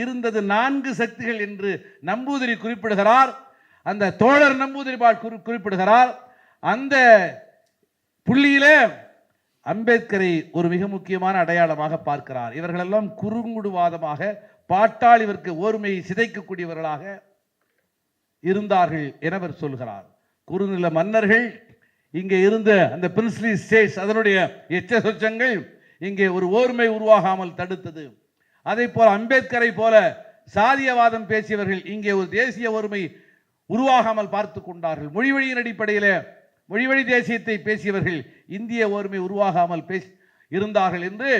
இருந்தது 4 சக்திகள் என்று நம்பூதிரி குறிப்பிடுகிறார். அந்த தோழர் நம்பூதிரிவாட் குறிப்பிடுகிறார். அந்த புள்ளியிலே அம்பேத்கரை ஒரு மிக முக்கியமான அடையாளமாக பார்க்கிறார். இவர்களெல்லாம் குறுங்குடுவாதமாக பாட்டாளி வர்க்க ஓர்மையை சிதைக்கக்கூடியவர்களாக இருந்தார்கள் என அவர் சொல்கிறார். குறுநில மன்னர்கள் இங்கே இருந்த அந்த பிரின்ஸ்லி ஸ்டேட்ஸ் அதனுடைய எச்ச சொச்சங்கள் இங்கே ஒரு ஓர்மை உருவாகாமல் தடுத்தது. அதே போல அம்பேத்கரை போல சாதியவாதம் பேசியவர்கள் இங்கே ஒரு தேசிய ஒருமை உருவாகாமல் பார்த்து கொண்டார்கள். மொழிவழியின் அடிப்படையில் மொழிவழி தேசியத்தை பேசியவர்கள் இந்திய ஒருமை உருவாகாமல் இருந்தார்கள் என்று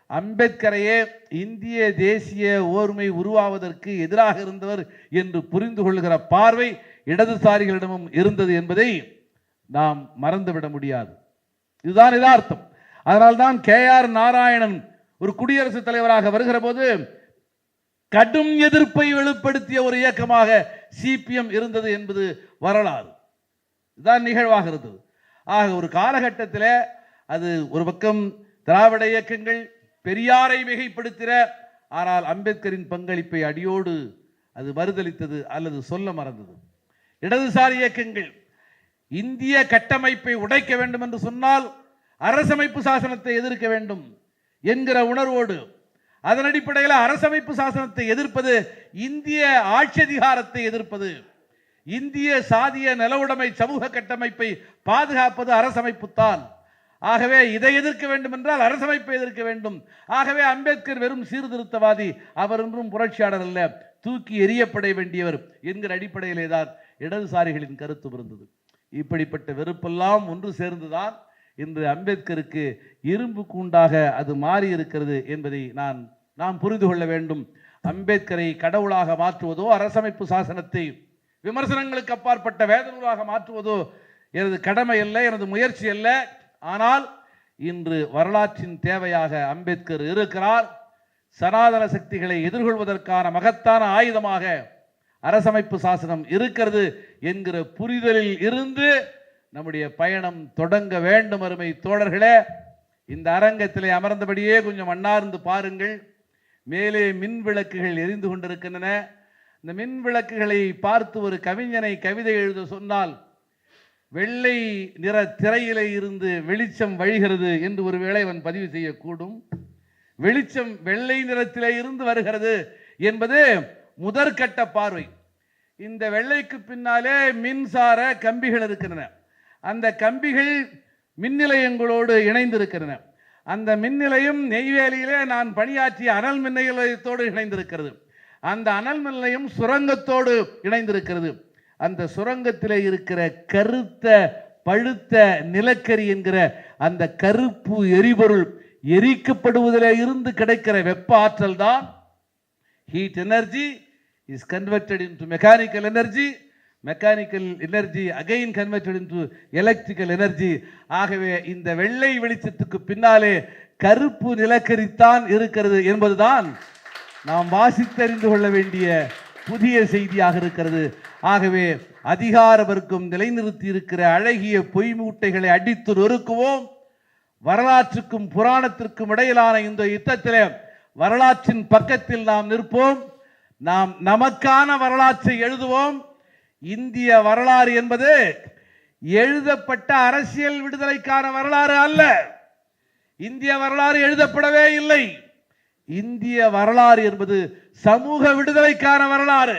அம்பேத்கரையே இந்திய தேசிய ஓர்மை உருவாவதற்கு எதிராக இருந்தவர் என்று புரிந்து கொள்கிற பார்வை இடதுசாரிகளிடமும் இருந்தது என்பதை நாம் மறந்துவிட முடியாது. இதுதான் யதார்த்தம். அதனால்தான் KR நாராயணன் ஒரு குடியரசுத் தலைவராக வருகிற போது கடும் எதிர்ப்பை வெளிப்படுத்திய ஒரு இயக்கமாக CPM இருந்தது என்பது வரலாறு. இதுதான் நிகழ்வாக இருந்தது. ஆக ஒரு காலகட்டத்தில் அது ஒரு பக்கம் திராவிட இயக்கங்கள் பெரியாரை மிகைப்படுத்தின, ஆனால் அம்பேத்கரின் பங்களிப்பை அடியோடு அது மறுதளித்தது அல்லது சொல்ல மறந்தது. இடதுசாரி இயக்கங்கள் இந்திய கட்டமைப்பை உடைக்க வேண்டும் என்று சொன்னால் அரசமைப்பு சாசனத்தை எதிர்க்க வேண்டும் என்கிற உணர்வோடு அதன் அடிப்படையில் அரசமைப்பு சாசனத்தை எதிர்ப்பது இந்திய ஆட்சி அதிகாரத்தை எதிர்ப்பது, இந்திய சாதிய நிலவுடைமை சமூக கட்டமைப்பை பாதுகாப்பது அரசமைப்பு தான். ஆகவே இதை எதிர்க்க வேண்டும் என்றால் அரசமைப்பை எதிர்க்க வேண்டும். ஆகவே அம்பேத்கர் வெறும் சீர்திருத்தவாதி, அவர் என்றும் புரட்சியாளர் அல்ல, தூக்கி எறியப்பட வேண்டியவர் என்கிற அடிப்படையிலே தான் இடதுசாரிகளின் கருத்து இருந்தது. இப்படிப்பட்ட வெறுப்பெல்லாம் ஒன்று சேர்ந்துதான் இன்று அம்பேத்கருக்கு இரும்பு கூண்டாக அது மாறி இருக்கிறது என்பதை நாம் புரிந்து கொள்ள வேண்டும். அம்பேத்கரை கடவுளாக மாற்றுவதோ அரசமைப்பு சாசனத்தை விமர்சனங்களுக்கு அப்பாற்பட்ட வேத நூலாக மாற்றுவதோ எனது கடமை அல்ல, எனது முயற்சி அல்ல. ஆனால் இன்று வரலாற்றின் தேவையாக அம்பேத்கர் இருக்கிறார். சனாதன சக்திகளை எதிர்கொள்வதற்கான மகத்தான ஆயுதமாக அரசமைப்பு சாசனம் இருக்கிறது என்கிற புரிதலில் இருந்து நம்முடைய பயணம் தொடங்க வேண்டும். அருமை தோழர்களே, இந்த அரங்கத்திலே அமர்ந்தபடியே கொஞ்சம் அண்ணார்ந்து பாருங்கள். மேலே மின் விளக்குகள் எரிந்து கொண்டிருக்கின்றன. இந்த மின் விளக்குகளை பார்த்து ஒரு கவிஞனை கவிதை எழுத சொன்னால் வெள்ளை நிற திரையிலே இருந்து வெளிச்சம் வழிகிறது என்று ஒருவேளை அவன் பதிவு செய்யக்கூடும். வெளிச்சம் வெள்ளை நிறத்திலே இருந்து வருகிறது என்பது முதற்கட்ட பார்வை. இந்த வெள்ளைக்கு பின்னாலே மின்சார கம்பிகள் இருக்கின்றன. அந்த கம்பிகள் மின் நிலையங்களோடு இணைந்திருக்கின்றன. அந்த மின் நிலையம் நெய்வேலியிலே நான் பணியாற்றிய அனல் மின் நிலையத்தோடு இணைந்திருக்கிறது. அந்த அனல் மின் நிலையம் சுரங்கத்தோடு இணைந்திருக்கிறது. அந்த சுரங்கத்தில் இருக்கிற கருத்த பழுத்த நிலக்கரி என்கிற அந்த கருப்பு எரிபொருள் எரிக்கப்படுவதிலே இருந்து கிடைக்கிற வெப்ப ஆற்றல் தான் heat energy is converted into mechanical energy, mechanical energy again converted into electrical energy. ஆகவே இந்த வெள்ளை வெளிச்சத்துக்கு பின்னாலே கருப்பு நிலக்கரித்தான் இருக்கிறது என்பதுதான் நாம் வாசித்தறிந்து கொள்ள வேண்டிய புதிய செய்தியாக இருக்கிறது. ஆகவே அதிகார வர்க்கம் நிலைநிறுத்தி இருக்கிற அழகிய பொய் மூட்டைகளை அடித்து நொறுக்குவோம். வரலாற்றுக்கும் புராணத்திற்கும் இடையிலான இந்த யுத்தத்திலே வரலாற்றின் பக்கத்தில் நாம் நிற்போம். நாம் நமக்கான வரலாற்றை எழுதுவோம். இந்திய வரலாறு என்பது எழுதப்பட்ட அரசியல் விடுதலைக்கான வரலாறு அல்ல. இந்திய வரலாறு எழுதப்படவே இல்லை. இந்திய வரலாறு என்பது சமூக விடுதலைக்கான வரலாறு.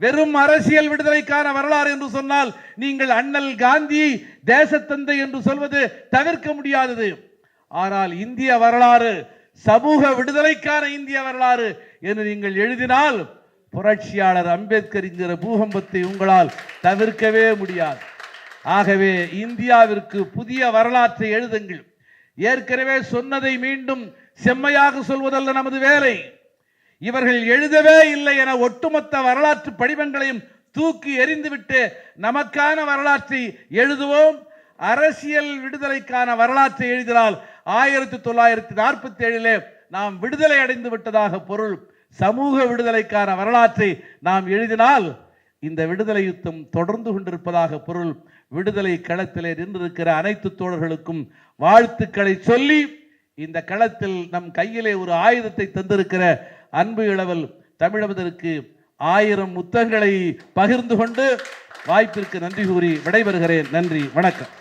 வெறும் அரசியல் விடுதலைக்கான வரலாறு என்று சொன்னால் நீங்கள் அண்ணல் காந்தி தேசத்தந்தை என்று சொல்வது தவிர்க்க முடியாதது. ஆனால் இந்திய வரலாறு சமூக விடுதலைக்கான இந்திய வரலாறு என்று நீங்கள் எழுதினால் புரட்சியாளர் அம்பேத்கர் என்கிற பூகம்பத்தை உங்களால் தவிர்க்கவே முடியாது. ஆகவே இந்தியாவிற்கு புதிய வரலாற்றை எழுதுங்கள். ஏற்கனவே சொன்னதை மீண்டும் செம்மையாக சொல்வதல்ல நமது வேலை. இவர்கள் எழுதவே இல்லை என ஒட்டுமொத்த வரலாற்று படிவங்களையும் தூக்கி எறிந்துவிட்டு நமக்கான வரலாற்றை எழுதுவோம். அரசியல் விடுதலைக்கான வரலாற்றை எழுதினால் 1947 நாம் விடுதலை அடைந்து விட்டதாக பொருள். சமூக விடுதலைக்கான வரலாற்றை நாம் எழுதினால் இந்த விடுதலை யுத்தம் தொடர்ந்து கொண்டிருப்பதாக பொருள். விடுதலை களத்திலே நின்றிருக்கிற அனைத்து தோழர்களுக்கும் வாழ்த்துக்களை சொல்லி, இந்த களத்தில் நம் கையிலே ஒரு ஆயுதத்தை தந்திருக்கிற அன்பு இளவல் தமிழமதற்கு 1000 முத்தங்களை பகிர்ந்து கொண்டு வாய்ப்பிற்கு நன்றி கூறி விடைபெறுகிறேன். நன்றி, வணக்கம்.